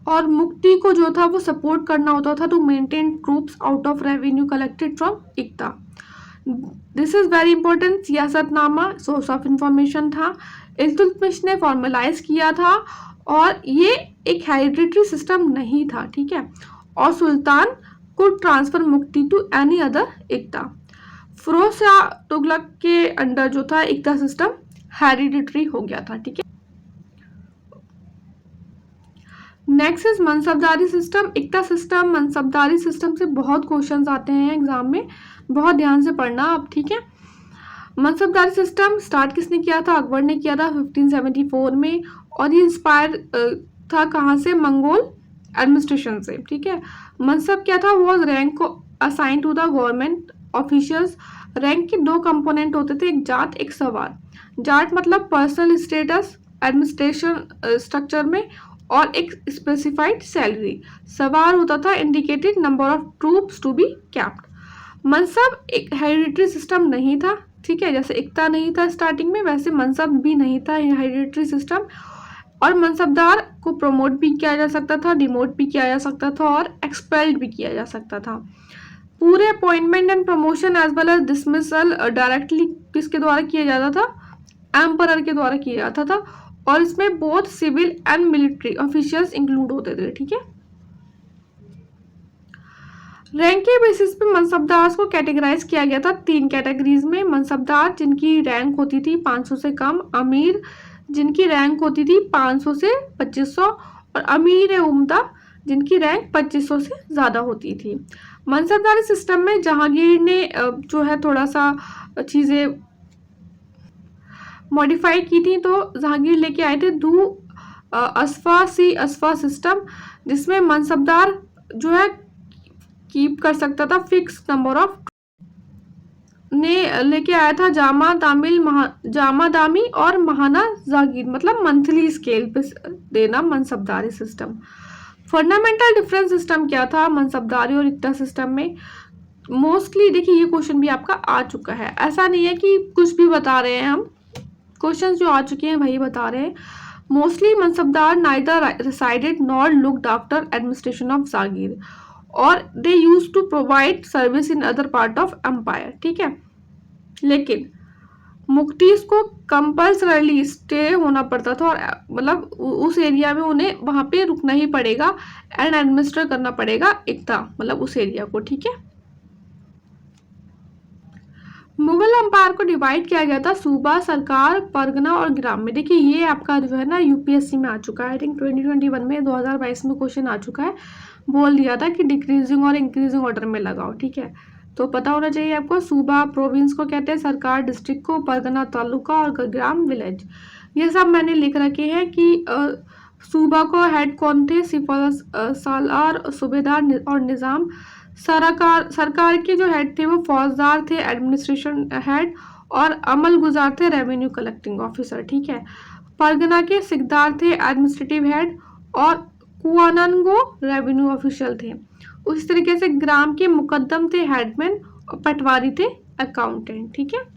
और मुक्ति को जो था वो सपोर्ट करना होता था to maintain troops out of revenue collected from इक्ता। This is very important. Siyasatnama source of information था, इल्तुतमिश ने फॉर्मलाइज किया था, और ये एक हेरिडिटरी सिस्टम नहीं था। ठीक है। और सुल्तान कुड ट्रांसफर मुक्ति टू एनी अदर इक्ता। फिरोज शाह तुगलक के अंडर जो था इक्ता सिस्टम हेरिडिटरी हो गया था। ठीक है। नेक्स्ट इज मनसबदारी सिस्टम। इक्ता सिस्टम, मनसबदारी सिस्टम से बहुत क्वेश्चंस आते हैं एग्जाम में, बहुत ध्यान से पढ़ना आप। ठीक है। मनसबदारी सिस्टम स्टार्ट किसने किया था? अकबर ने किया था 1574 में, और ये इंस्पायर था कहाँ से? मंगोल एडमिनिस्ट्रेशन से। ठीक है। मनसब क्या था? वो रैंक को assign to the government officials. Rank के दो कंपोनेंट होते थे, एक जाट एक सवार। जाट मतलब पर्सनल स्टेटस एडमिनिस्ट्रेशन स्ट्रक्चर में, और एक स्पेसिफाइड सैलरी। सवार होता था indicated number of troops to be kept. मनसब एक हेरिडिटरी सिस्टम नहीं था। ठीक है। जैसे इक्ता नहीं था स्टार्टिंग में, वैसे मनसब भी नहीं था हेरिडिटरी सिस्टम। और मनसबदार को प्रमोट भी किया जा सकता था, डिमोट भी किया जा सकता था, और एक्सपेल्ड भी किया जा सकता था। पूरे appointment and promotion as well as dismissal directly किसके द्वारा किया जाता था? एम्परर के द्वारा किया जाता था, और इसमें both civil and military officials include होते थे। ठीक है। रैंक के बेसिस पे मनसबदार को कैटेगराइज किया गया था 3 कैटेगरीज में। मनसबदार जिनकी रैंक होती थी 500 से कम, अमीर जिनकी रैंक होती थी 500 से 2500, और अमीर उम्दा जिनकी रैंक 2500 से ज़्यादा होती थी। मनसबदारी सिस्टम में जहांगीर ने जो है थोड़ा सा चीज़ें मॉडिफाई की थी। तो जहांगीर लेके आए थे दू असफा सिस्टम, जिसमें मनसबदार जो है कीप कर सकता था फिक्स नंबर ऑफ, ने लेके आया था जामा दामी और महाना जागीर, मतलब मंथली स्केल पे देना मनसबदारी सिस्टम। फंडामेंटल डिफरेंस सिस्टम क्या था मनसबदारी और इक्ता सिस्टम में? मोस्टली देखिए ये क्वेश्चन भी आपका आ चुका है, ऐसा नहीं है कि कुछ भी बता रहे हैं हम, क्वेश्चन जो आ चुके हैं वही बता रहे हैं। मोस्टली मनसबदार neither resided nor looked after administration of जागीर, और they used to provide service in other part of empire, ठीक है। लेकिन मुक्तीस को कंपल्सरली स्टे होना पड़ता था, और मतलब उस एरिया में उन्हें वहां पे रुकना ही पड़ेगा एंड एडमिनिस्टर करना पड़ेगा इक्ता, मतलब उस एरिया को, ठीक है। मुगल एम्पायर को डिवाइड किया गया था सूबा, सरकार, परगना और ग्राम में। देखिए ये आपका जो है ना यूपीएससी में आ चुका है, आई थिंक 2021 में 2022 में क्वेश्चन आ चुका है। बोल दिया था कि डिक्रीजिंग और इंक्रीजिंग ऑर्डर में लगाओ, ठीक है। तो पता होना चाहिए आपको, सूबा प्रोविंस को कहते हैं, सरकार डिस्ट्रिक्ट को, परगना तालुका और ग्राम विलेज। ये सब मैंने लिख रखे हैं कि सूबा को हेड कौन थे, सालार, सूबेदार और निज़ाम। सरकार के जो हेड थे वो फौजदार थे, एडमिनिस्ट्रेशन हेड, और अमल गुजार थे, रेवेन्यू कलेक्टिंग ऑफिसर, ठीक है। परगना के सिकदार थे, एडमिनिस्ट्रेटिव हेड, और कुआनंगो रेवेन्यू ऑफिशियल थे। उसी तरीके से ग्राम के मुकद्दम थे, हेडमैन, और पटवारी थे, अकाउंटेंट, ठीक है।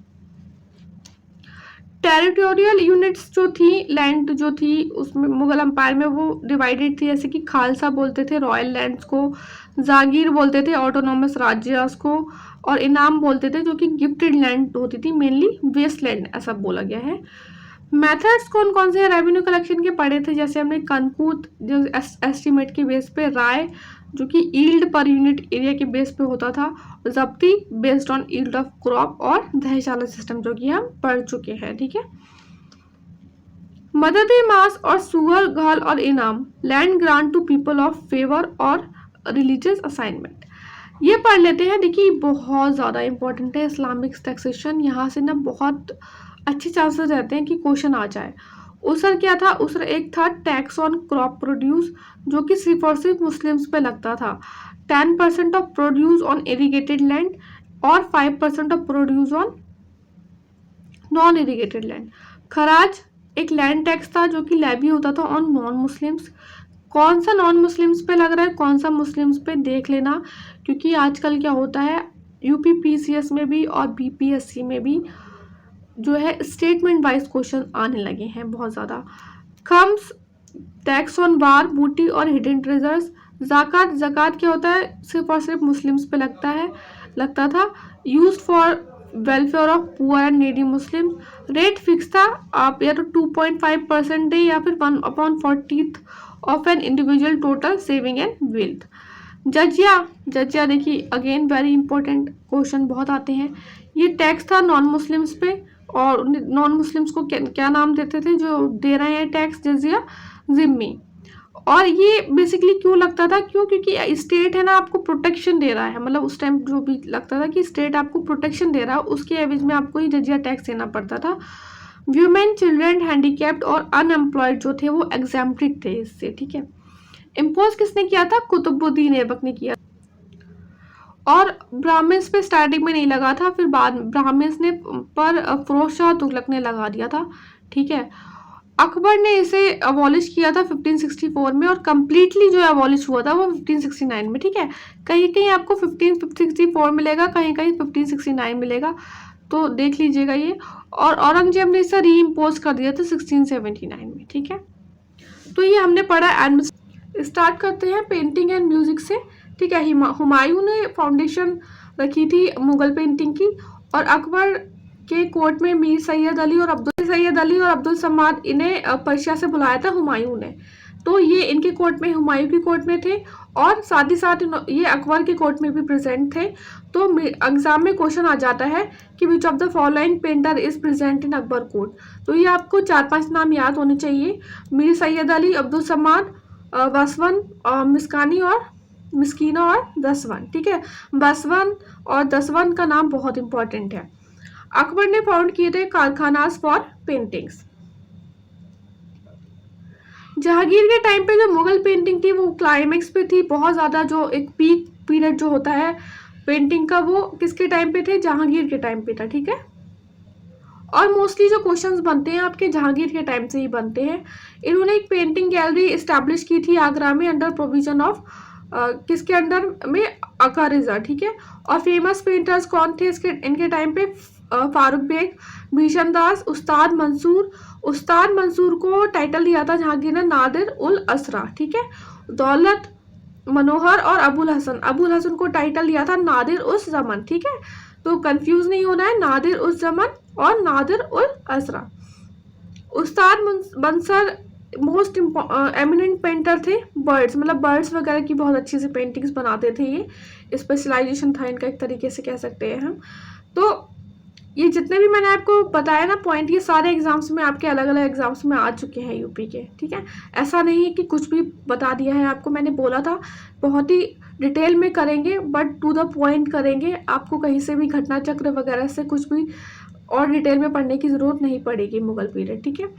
टेरिटोरियल यूनिट्स जो थी, लैंड जो थी उसमें मुगल एम्पायर में वो डिवाइडेड थी, जैसे कि खालसा बोलते थे रॉयल लैंड्स को, जागीर बोलते थे ऑटोनॉमस राज्यास को, और इनाम बोलते थे जो कि गिफ्टेड लैंड होती थी, मेनली वेस्ट लैंड ऐसा बोला गया है। मेथड्स कौन कौन से रेवेन्यू कलेक्शन के पढ़े थे, जैसे हमने कनकूत जो एस्टिमेट के बेस पे, राय जो कि ईल्ड पर यूनिट एरिया के बेस पे होता था, जब्ती based on yield of crop, और दहशाला सिस्टम जो कि हम पढ़ चुके हैं, ठीक है। मददी मास और सुअर घाल और इनाम, land grant to people of favour और रिलीजियस असाइनमेंट, ये पढ़ लेते हैं। देखिए बहुत ज़्यादा इंपॉर्टेंट है इस्लामिक टैक्सेशन, यहाँ से ना बहुत अच्छे चांसेस रहते हैं कि क्वेश्चन आ जाए। उसर क्या था? उसर एक था टैक्स ऑन क्रॉप प्रोड्यूस, जो कि सिर्फ और सिर्फ मुस्लिम्स पे लगता था। 10% of produce on irrigated land, और 5% of produce on non irrigated land. खराज एक लैंड टैक्स था जो कि लेवी होता था ऑन नॉन मुस्लिम्स। कौन सा नॉन मुस्लिम्स पे लग रहा है, कौन सा मुस्लिम्स पे, देख लेना, क्योंकि आजकल क्या होता है यूपीपीसीएस में भी और बीपीएससी में भी जो है स्टेटमेंट वाइज क्वेश्चन आने लगे हैं बहुत ज़्यादा। खम्स टैक्स ऑन बार, बूटी और हिडन ट्रेजर्स। ज़कात क्या होता है, सिर्फ और सिर्फ मुस्लिम्स पे लगता था। Use for welfare of poor and needy Muslim. Rate fix था, आप या तो 2.5% दे या फिर 1/40 of an individual total saving and wealth. जजिया देखिए अगेन वेरी इंपॉर्टेंट क्वेश्चन बहुत आते हैं। ये टैक्स था नॉन मुस्लिम्स पे, और नॉन मुस्लिम्स को क्या नाम देते थे जो दे रहे हैं टैक्स, जजिया, जिम्मी। और ये बेसिकली क्यों लगता था, क्योंकि स्टेट है ना आपको प्रोटेक्शन दे रहा है, मतलब उस टाइम जो भी लगता था कि स्टेट आपको प्रोटेक्शन दे रहा है, उसके एवज में आपको ही जजिया टैक्स देना पड़ता था। व्यूमेन, चिल्ड्रेन, हैंडीकैप्ड और अनएम्प्लॉयड जो थे वो एग्जेम्प्टेड थे इससे, ठीक है। इम्पोज किसने किया था? कुतुबुद्दीन ऐबक ने किया, और ब्राह्मण्स पे स्टार्टिंग में नहीं लगा था, फिर बाद ब्राह्मण्स ने पर फिरोज शाह तुगलक ने लगा दिया था, ठीक है। अकबर ने इसे अबॉलिश किया था 1564 में, और कम्प्लीटली जो अबॉलिश हुआ था वो 1569 में, ठीक है। कहीं कहीं आपको 1564 मिलेगा, कहीं कहीं 1569 मिलेगा, तो देख लीजिएगा ये। और औरंगजेब ने इसे री इम्पोज कर दिया था 1679 में, ठीक है। तो ये हमने पढ़ा। स्टार्ट करते हैं पेंटिंग एंड म्यूजिक से, ठीक है। हुमायूं ने फाउंडेशन रखी थी मुगल पेंटिंग की, और अकबर के कोर्ट में मीर सैयद अली और अब्दुल समाद इन्हें पर्शिया से बुलाया था हुमायूं ने। तो ये इनके कोर्ट में, हुमायूं की कोर्ट में थे, और साथ ही साथ ये अकबर के कोर्ट में भी प्रेजेंट थे। तो एग्जाम में क्वेश्चन आ जाता है कि which of the following painter is present in Akbar court. तो ये आपको 4-5 नाम याद होने चाहिए, मीर सैयद अली, अब्दुल समाद, बसवन, मिस्कानी और मिस्कीना और दसवन। ठीक है, बसवन और दसवन का नाम बहुत इंपॉर्टेंट है। अकबर ने फाउंड किए थे कारखानास फॉर पेंटिंग्स। जहांगीर के टाइम पे जो मुगल पेंटिंग थी वो क्लाइमेक्स पे थी, बहुत ज़्यादा जो एक पीक पीरियड जो होता है पेंटिंग का वो किसके टाइम पे थे, जहांगीर के टाइम पे था। ठीक है, और मोस्टली जो क्वेश्चंस बनते हैं आपके जहांगीर के टाइम से ही बनते हैं। इन्होंने एक पेंटिंग गैलरी इस्टेब्लिश की थी आगरा में अंडर प्रोविजन ऑफ किसके अंडर में, अकारिजा। ठीक है, और फेमस पेंटर्स कौन थे इसके इनके टाइम पे, फारूक बेग, भीषण दास, उस्ताद मंसूर। उस्ताद मंसूर को टाइटल दिया था जहांगीर ने नादिर उल असरा। ठीक है, दौलत मनोहर और अबुल हसन, अबुल हसन को टाइटल दिया था नादिर उस जमन। ठीक है, तो कंफ्यूज नहीं होना है, नादिर उस जमन और नादिर उल असरा। उस्ताद मंसर मोस्ट एमिनेंट पेंटर थे बर्ड्स, मतलब बर्ड्स वगैरह की बहुत अच्छी से पेंटिंग्स बनाते थे, ये स्पेशलाइजेशन था इनका एक तरीके से कह सकते हैं हम। तो ये जितने भी मैंने आपको बताया ना पॉइंट, ये सारे एग्जाम्स में आपके अलग अलग एग्जाम्स में आ चुके हैं यूपी के। ठीक है, ऐसा नहीं है कि कुछ भी बता दिया है आपको, मैंने बोला था बहुत ही डिटेल में करेंगे बट टू द पॉइंट करेंगे, आपको कहीं से भी घटना चक्र वगैरह से कुछ भी और डिटेल में पढ़ने की ज़रूरत नहीं पड़ेगी मुगल पीरियड। ठीक है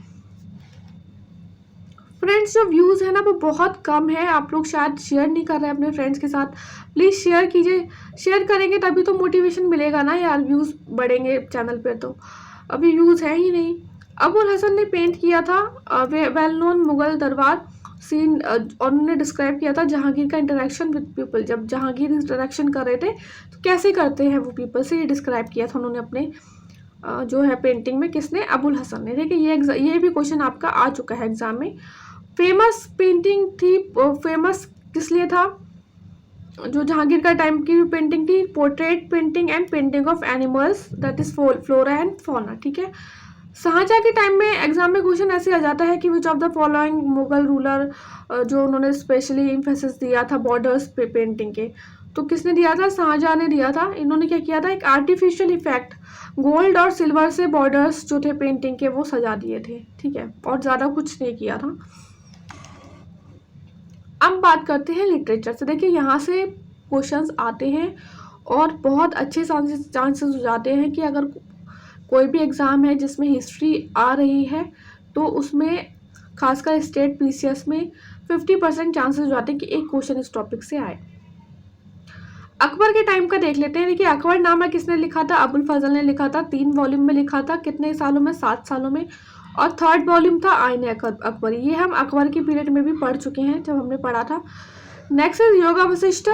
फ्रेंड्स, जो व्यूज़ है ना वो बहुत कम है, आप लोग शायद शेयर नहीं कर रहे हैं अपने फ्रेंड्स के साथ, प्लीज़ शेयर कीजिए, शेयर करेंगे तभी तो मोटिवेशन मिलेगा ना यार, व्यूज़ बढ़ेंगे चैनल पे, तो अभी व्यूज़ है ही नहीं। अबुल हसन ने पेंट किया था वेल नोन मुगल दरबार सीन, और उन्होंने डिस्क्राइब किया था जहांगीर का इंटरेक्शन विद पीपल, जब जहांगीर इंटरेक्शन कर रहे थे तो कैसे करते हैं वो पीपल से, ये डिस्क्राइब किया था उन्होंने अपने जो है पेंटिंग में, किसने, अबुल हसन ने। ठीक है, ये भी क्वेश्चन आपका आ चुका है एग्जाम में। फेमस पेंटिंग थी, फेमस किस लिए था, जो जहांगीर का टाइम की पेंटिंग थी, portrait painting and painting of animals, that is flora and fauna. ठीक है, शाहजहां के टाइम में एग्जाम में क्वेश्चन ऐसे आ जाता है कि which of the following Mughal ruler, जो उन्होंने स्पेशली इम्फेसिस दिया था बॉर्डर्स पे पेंटिंग के, तो किसने दिया था, शाहजहां ने दिया था। इन्होंने क्या किया था, एक आर्टिफिशियल इफेक्ट गोल्ड और सिल्वर से बॉर्डर्स जो थे पेंटिंग के वो सजा दिए थे। ठीक है, और ज़्यादा कुछ नहीं किया था। अब बात करते हैं लिटरेचर से। देखिए यहाँ से क्वेश्चंस आते हैं और बहुत अच्छे चांसेस हो जाते हैं कि अगर कोई भी एग्ज़ाम है जिसमें हिस्ट्री आ रही है तो उसमें खासकर स्टेट पीसीएस में 50% चांसेस हो जाते हैं कि एक क्वेश्चन इस टॉपिक से आए। अकबर के टाइम का देख लेते हैं। देखिए अकबरनामा किसने लिखा था, अबुल फजल ने लिखा था, 3 वॉल्यूम में लिखा था, कितने सालों में, 7 सालों में, और 3rd वॉल्यूम था आईन अकबर। ये हम अकबर के पीरियड में भी पढ़ चुके हैं जब हमने पढ़ा था। नेक्स्ट इज योगा वशिष्ठ,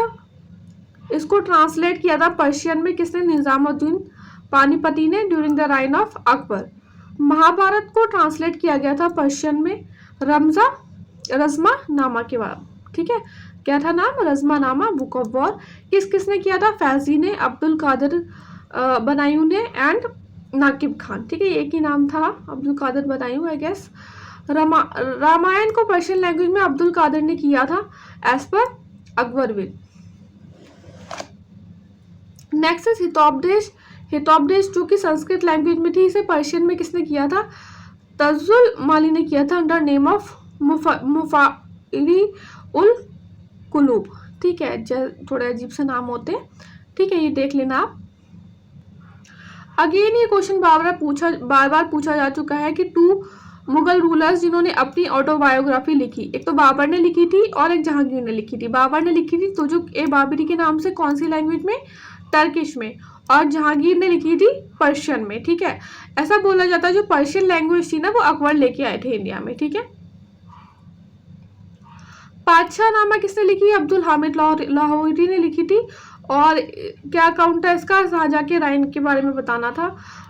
इसको ट्रांसलेट किया था पर्शियन में, किसने, निजामुद्दीन पानीपती ने during the reign of Akbar. Mahabharata को ट्रांसलेट किया गया था पर्शियन में रज़मा नामा के बाद। ठीक है, क्या था नाम, रज़मा नामा, बुक ऑफ वॉर। किसने किया था, फैजी ने, अब्दुल कादिर बनायूं ने एंड नाकिब खान। ठीक है, एक ही नाम था, अब्दुल कादिर बनायूं आई गेस। रामायण को पर्शियन लैंग्वेज में अब्दुल कादिर ने किया था एज पर अकबरविल। Next is Hitopadesha. हितोपदेश जो कि संस्कृत लैंग्वेज में थी, इसे पर्शियन में किसने किया था, तजुल माली ने किया था अंडर नेम ऑफ मुफाइली उल कुलूब। ठीक है, थोड़े अजीब से नाम होते हैं। ठीक है, ये देख लेना आप। अगेन ये क्वेश्चन बार बार पूछा जा चुका है कि 2 मुगल रूलर्स जिन्होंने अपनी ऑटोबायोग्राफी लिखी, एक तो बाबर ने लिखी थी और एक जहांगीर ने लिखी थी। बाबर ने लिखी थी तो जो ए बाबरी के नाम से, कौन सी लैंग्वेज में, टर्किश में, और जहांगीर ने लिखी थी पर्शियन में। ठीक है, ऐसा बोला जाता है जो पर्शियन लैंग्वेज थी ना वो अकबर लेके आए थे इंडिया में। ठीक है, पातशाहनामा किसने लिखी, अब्दुल हामिद लाहौरी ने लिखी थी। और क्या अकाउंट है इसका, शाहजहां के राइन के बारे में बताना था।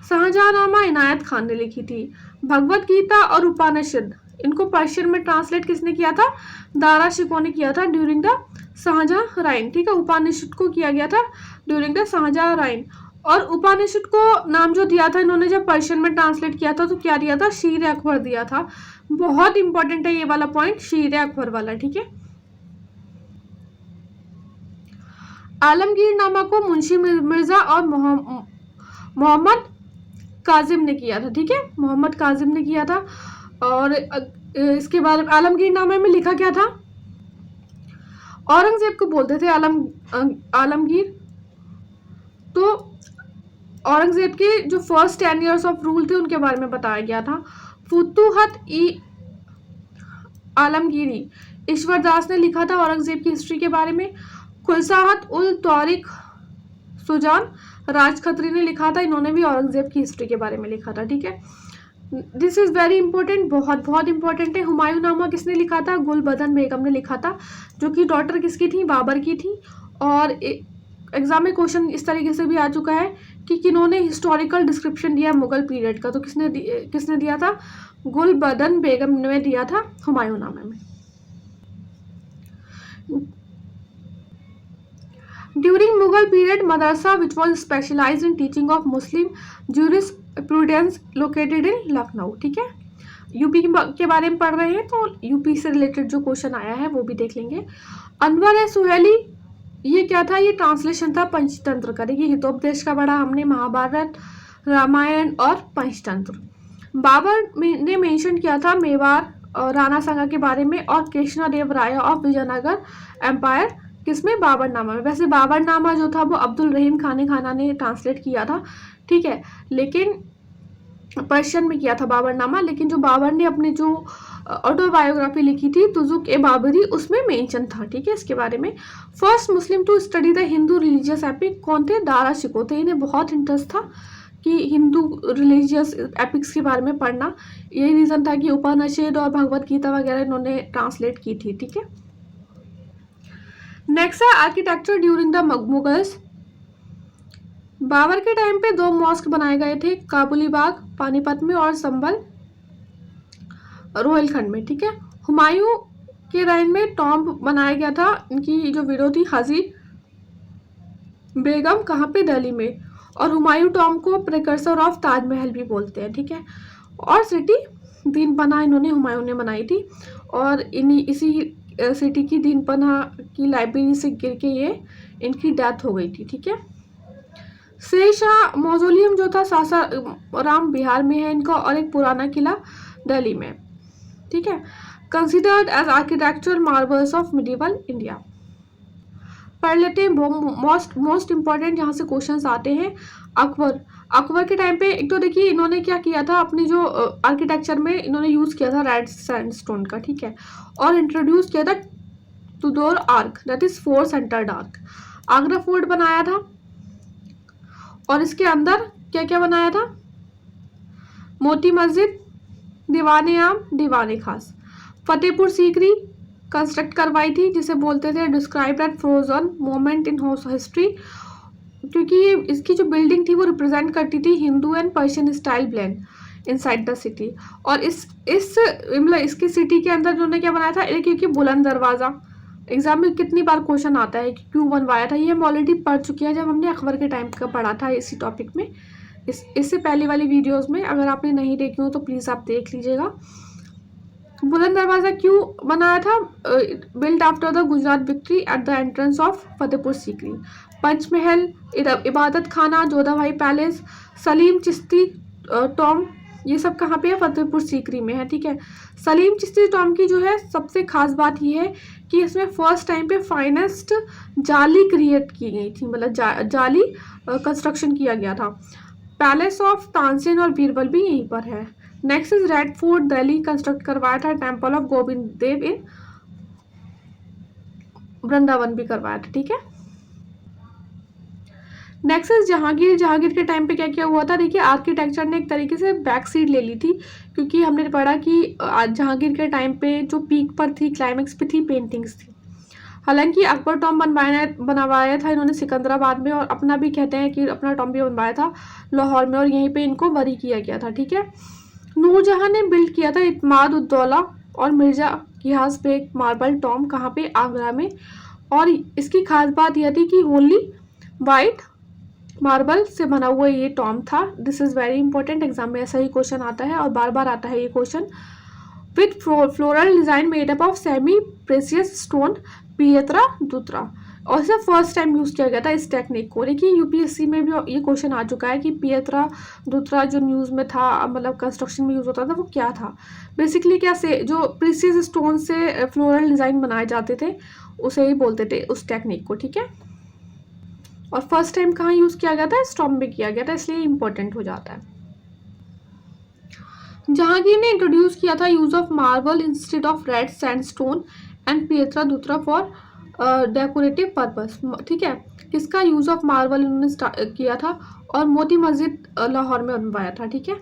शाहजहांनामा इनायत खान ने लिखी थी। भगवत गीता और उपनिषद, इनको पर्शियन में ट्रांसलेट किसने किया था, दारा शिकोह ने किया था ड्यूरिंग द शाहजहां राइन। ठीक है, उपनिषद को किया गया था ड्यूरिंग द शाहजहां राइन। और उपनिषद को नाम जो दिया था इन्होंने जब पर्शियन में ट्रांसलेट किया था तो क्या दिया था, शीर अकबर दिया था। बहुत इंपॉर्टेंट है ये वाला पॉइंट, शीर अकबर वाला। ठीक है, आलमगीर नामा को मुंशी मिर्जा और मोहम्मद काजिम ने किया था, ठीक है, मोहम्मद काजिम ने किया था। और इसके बारे में आलमगीर नामा में लिखा क्या था, औरंगजेब को बोलते थे आलमगीर। तो औरंगजेब के जो फर्स्ट 10 ईयर्स ऑफ रूल थे उनके बारे में बताया गया था। फुतूहत ई आलमगीरी ईश्वर दास ने लिखा था औरंगजेब की हिस्ट्री के बारे में। खुलसाहत उल तौरिक सुजान राज खत्री ने लिखा था, इन्होंने भी औरंगजेब की हिस्ट्री के बारे में लिखा था, ठीक है। दिस इज वेरी इंपॉर्टेंट, बहुत बहुत इंपॉर्टेंट है। हुमायूं नामा किसने लिखा था, गुलबदन बेगम ने लिखा था, जो कि डॉटर किसकी थी, बाबर की थी। और एग्जाम में क्वेश्चन इस तरीके से भी आ चुका है कि किन्होंने हिस्टोरिकल डिस्क्रिप्शन दिया मुगल पीरियड का, तो किसने दिया था, गुलबदन बेगम ने दिया था हुमायूं नामा में। During Mughal period, madrasa which was specialized in teaching of Muslim jurisprudence located in Lucknow, ठीक है। यूपी के बारे में पढ़ रहे हैं तो यूपी से रिलेटेड जो क्वेश्चन आया है वो भी देख लेंगे। अनवर सुहेली, ये क्या था, ये ट्रांसलेशन था पंचतंत्र का। देखिए हितोपदेश का पढ़ा हमने, महाभारत, रामायण और पंचतंत्र। बाबर ने मेंशन किया था मेवाड़ और राणा सांगा के बारे में, और कृष्णदेव राय ऑफ विजयनगर एम्पायर किसमें, बाबरनामा में। वैसे बाबरनामा जो था वो अब्दुल रहीम खाना ने ट्रांसलेट किया था, ठीक है, लेकिन पर्शियन में किया था बाबरनामा। लेकिन जो बाबर ने अपनी जो ऑटोबायोग्राफी लिखी थी तुजुक ए बाबरी, उसमें मेंशन था, ठीक है, इसके बारे में। First Muslim to study the Hindu religious epic कौन थे, दारा शिकोह थे। इन्हें बहुत इंटरेस्ट था कि हिंदू रिलीजियस एपिक्स के बारे में पढ़ना, यही रीज़न था कि उपनिषद और भगवत गीता वगैरह इन्होंने ट्रांसलेट की थी, ठीक है। नेक्स्ट है architecture during the Mughals. Babur के टाइम पे 2 मॉस्क बनाए गए थे, काबुली बाग पानीपत में और संभल रोहिलखंड में, ठीक है। हुमायूं के टाइम में टॉम्ब बनाया गया था, इनकी जो विडो थी हाजी बेगम, कहाँ पे, दिल्ली में। और हुमायूं टॉम्ब को प्रिकर्सर ऑफ ताजमहल भी बोलते हैं, ठीक है। और सिटी दीन पनाह इन्होंने हुमायूं ने बनाई थी, और इसी सिटी की दीन पनाह की लाइब्रेरी से गिर के ये इनकी डेथ हो गई थी, ठीक है। शेरशाह मौजोलियम जो था सासाराम बिहार में है इनका, और एक पुराना किला दिल्ली में, ठीक है। Considered as architectural marbles of medieval India. पढ़ लेते हैं मोस्ट इंपॉर्टेंट यहाँ से क्वेश्चंस आते हैं। अकबर के टाइम पे एक तो देखिए इन्होंने क्या किया था, अपनी जो आर्किटेक्चर में इन्होंने यूज़ किया था रेड सैंडस्टोन का, ठीक है, और इंट्रोड्यूस किया था Tudor arch, that is 4 centred arch. Agra fort बनाया था, और इसके अंदर क्या क्या बनाया था, मोती मस्जिद, दीवाने आम, दीवाने खास। फतेहपुर सीकरी कंस्ट्रक्ट करवाई थी, जिसे बोलते थे describe that frozen moment in history, क्योंकि ये इसकी जो बिल्डिंग थी वो रिप्रेजेंट करती थी Hindu and Persian style blend inside the city. और मतलब इसकी सिटी के अंदर उन्होंने क्या बनाया था, क्योंकि बुलंद दरवाज़ा एग्जाम में कितनी बार क्वेश्चन आता है कि क्यों बनवाया था, ये हम ऑलरेडी पढ़ चुके हैं जब हमने अकबर के टाइम का पढ़ा था इसी टॉपिक में, इससे पहले वाली वीडियोज़ में। अगर आपने नहीं देखी हो तो प्लीज़ आप देख लीजिएगा। बुलंद दरवाज़ा क्यों बनाया था, build after the Gujarat victory at the entrance of Fatehpur Sikri. Panchmahal, इबादत खाना, जोधाबाई पैलेस, सलीम चिश्ती टॉम, ये सब कहाँ पे है, फतेहपुर सीकरी में है, ठीक है। सलीम चिश्ती टॉम की जो है सबसे खास बात ये है कि इसमें फर्स्ट टाइम पे फाइनेस्ट जाली क्रिएट की गई थी, मतलब जाली कंस्ट्रक्शन किया गया था। पैलेस ऑफ तानसेन और बीरबल भी यहीं पर है। Next is red fort Delhi, construct करवाया था। टेम्पल ऑफ गोविंद देव इन वृंदावन भी करवाया था, ठीक है। नेक्स्ट इज जहांगीर के टाइम पे क्या क्या हुआ था, देखिए आर्किटेक्चर ने एक तरीके से बैक सीट ले ली थी, क्योंकि हमने पढ़ा कि जहांगीर के टाइम पे जो पीक पर थी, क्लाइमेक्स पे थी, पेंटिंग्स थी। हालांकि अकबर टॉम्ब बनवाया था इन्होंने सिकंदराबाद में, और अपना भी कहते हैं कि अपना टॉम्ब भी बनवाया था लाहौर में, और यहीं पे इनको बरी किया गया था, ठीक है। नूरजहां ने बिल्ड किया था इत्माद उद्दौला और मिर्जा गियास बेग मार्बल टॉम्ब, कहाँ पे, आगरा में। और इसकी खास बात यह थी कि ओनली वाइट मार्बल से बना हुआ ये टॉम्ब था। This is very important, exam में ऐसा ही क्वेश्चन आता है और बार बार आता है ये question. With floral design made up of semi precious stone pietra dura, और इसे फर्स्ट टाइम यूज़ किया गया था इस टेक्निक को। देखिए यूपीएससी में भी ये क्वेश्चन आ चुका है कि पियत्रा दूत्रा जो न्यूज़ में था, मतलब कंस्ट्रक्शन में यूज़ होता था, वो क्या था। बेसिकली क्या से जो प्रीसियस स्टोन से फ्लोरल डिज़ाइन बनाए जाते थे उसे ही बोलते थे उस टेक्निक को, ठीक है। और फर्स्ट टाइम कहाँ यूज़ किया गया था, स्टॉम्ब में किया गया था, इसलिए इंपॉर्टेंट हो जाता है। जहांगीर ने इंट्रोड्यूस किया था use of marble instead of red sandstone and pietra dura for decorative purpose, ठीक है। किसका यूज ऑफ मार्बल उन्होंने किया था, और मोती मस्जिद लाहौर में बनवाया था, ठीक है।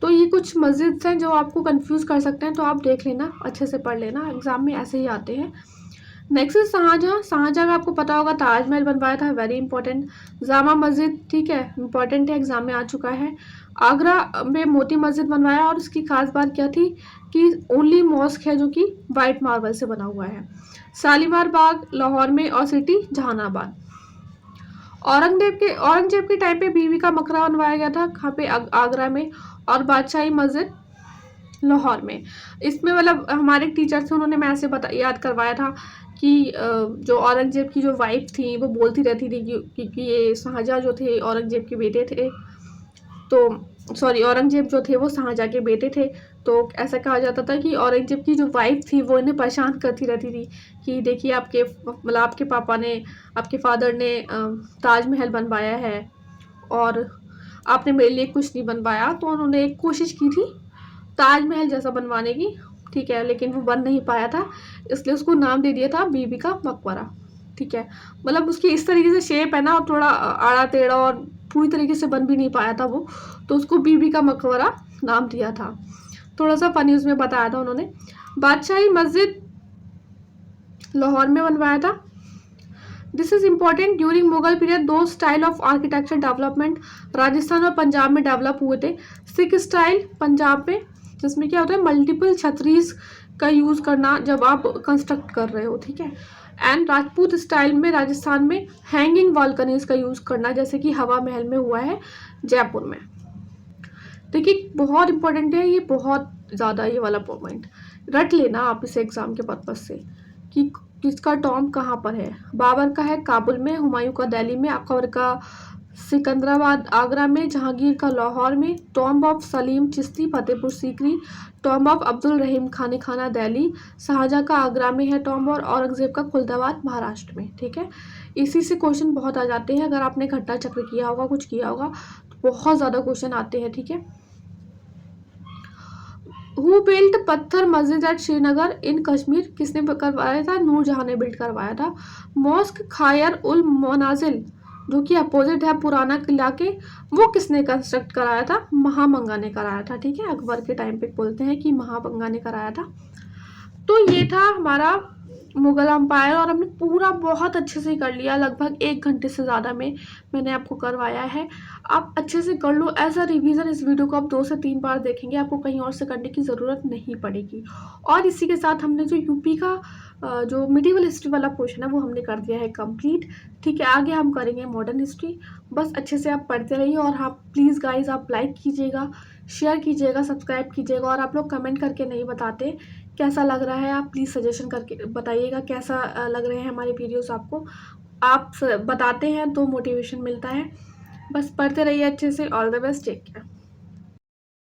तो ये कुछ मस्जिद हैं जो आपको कंफ्यूज कर सकते हैं, तो आप देख लेना, अच्छे से पढ़ लेना, एग्जाम में ऐसे ही आते हैं। नेक्स्ट है शाहजहाँ। शाहजहाँ का आपको पता होगा ताजमहल बनवाया था, वेरी इंपॉर्टेंट। जामा मस्जिद, ठीक है, इंपॉर्टेंट है, एग्जाम में आ चुका है। आगरा में मोती मस्जिद बनवाया, और उसकी खास बात क्या थी कि ओनली मॉस्क है जो कि वाइट मार्बल से बना हुआ है। शालीमार बाग लाहौर में, और सिटी जहानाबाद। औरंगजेब के टाइम पे बीवी का मकबरा बनवाया गया था, कहाँ पे, आगरा में। और बादशाही मस्जिद लाहौर में। इसमें मतलब हमारे टीचर थे, उन्होंने मैं ऐसे याद करवाया था कि जो औरंगजेब की जो वाइफ थी वो बोलती रहती थी कि ये शाहजहाँ जो थे औरंगजेब के बेटे थे, तो सॉरी औरंगजेब जो थे वो शाहजहाँ के बेटे थे। तो ऐसा कहा जाता था कि औरंगजेब की जो वाइफ थी वो इन्हें परेशान करती रहती थी कि देखिए आपके मतलब आपके पापा ने, आपके फादर ने ताजमहल बनवाया है और आपने मेरे लिए कुछ नहीं बनवाया। तो उन्होंने एक कोशिश की थी ताजमहल जैसा बनवाने की, ठीक है, लेकिन वो बन नहीं पाया था, इसलिए उसको नाम दे दिया था बीबी का मकबरा, ठीक है। मतलब उसकी इस तरीके से शेप है ना, और थोड़ा आड़ा टेढ़ा, और पूरी तरीके से बन भी नहीं पाया था वो, तो उसको बीबी का मकबरा नाम दिया था। थोड़ा सा फनी उसमें बताया था उन्होंने। बादशाही मस्जिद लाहौर में बनवाया था। This is important, during Mughal period दो style of architecture development Rajasthan और पंजाब में डेवलप हुए थे। सिख स्टाइल पंजाब में, जिसमें क्या होता है मल्टीपल छतरीज का यूज़ करना जब आप कंस्ट्रक्ट कर रहे हो, ठीक है। एंड राजपूत स्टाइल में राजस्थान में हैंगिंग बालकनीज का यूज़ करना, जैसे कि हवा महल में हुआ है जयपुर में। देखिए बहुत इंपॉर्टेंट है ये, बहुत ज़्यादा ये वाला पॉइंट रट लेना आप इसे एग्जाम के पर्पज से कि किसका टॉम कहाँ पर है। बाबर का है काबुल में, हुमायूं का दिल्ली में, अकबर का सिकंदराबाद आगरा में, जहांगीर का लाहौर में, tomb of Salim Chishti Fatehpur Sikri, tomb of Abdul Rahim Khana Delhi, Shahjahan का आगरा में है टॉम्ब, और औरंगजेब का खुलदाबाद महाराष्ट्र में, ठीक है। इसी से क्वेश्चन बहुत आ जाते हैं, अगर आपने घटना चक्र किया होगा, कुछ किया होगा, तो बहुत ज़्यादा क्वेश्चन आते हैं, ठीक है। हु बिल्ट पत्थर मस्जिद एट श्रीनगर इन कश्मीर, किसने करवाया था, नूरजहां ने बिल्ड करवाया था। मॉस्क खायर उल मोनाजिल जो कि अपोजिट है पुराना किला के, वो किसने कंस्ट्रक्ट कराया था, महामंगा ने कराया था, ठीक है। अकबर के टाइम पे बोलते हैं कि महामंगा ने कराया था। तो ये था हमारा मुगल अम्पायर, और हमने पूरा बहुत अच्छे से कर लिया, लगभग 1 घंटे से ज़्यादा में मैंने आपको करवाया है। आप अच्छे से कर लो एज अ रिवीजन। इस वीडियो को आप 2 से 3 बार देखेंगे, आपको कहीं और से करने की ज़रूरत नहीं पड़ेगी। और इसी के साथ हमने जो यूपी का जो मिडिवल हिस्ट्री वाला पोर्शन है वो हमने कर दिया है कंप्लीट, ठीक है। आगे हम करेंगे मॉडर्न हिस्ट्री। बस अच्छे से आप पढ़ते रहिए, और आप प्लीज़ गाइज आप लाइक कीजिएगा, शेयर कीजिएगा, सब्सक्राइब कीजिएगा। और आप लोग कमेंट करके नहीं बताते कैसा लग रहा है, आप प्लीज़ सजेशन करके बताइएगा कैसा लग रहे हैं हमारे वीडियोस आपको। आप बताते हैं तो मोटिवेशन मिलता है। बस पढ़ते रहिए अच्छे से। All the best, take care.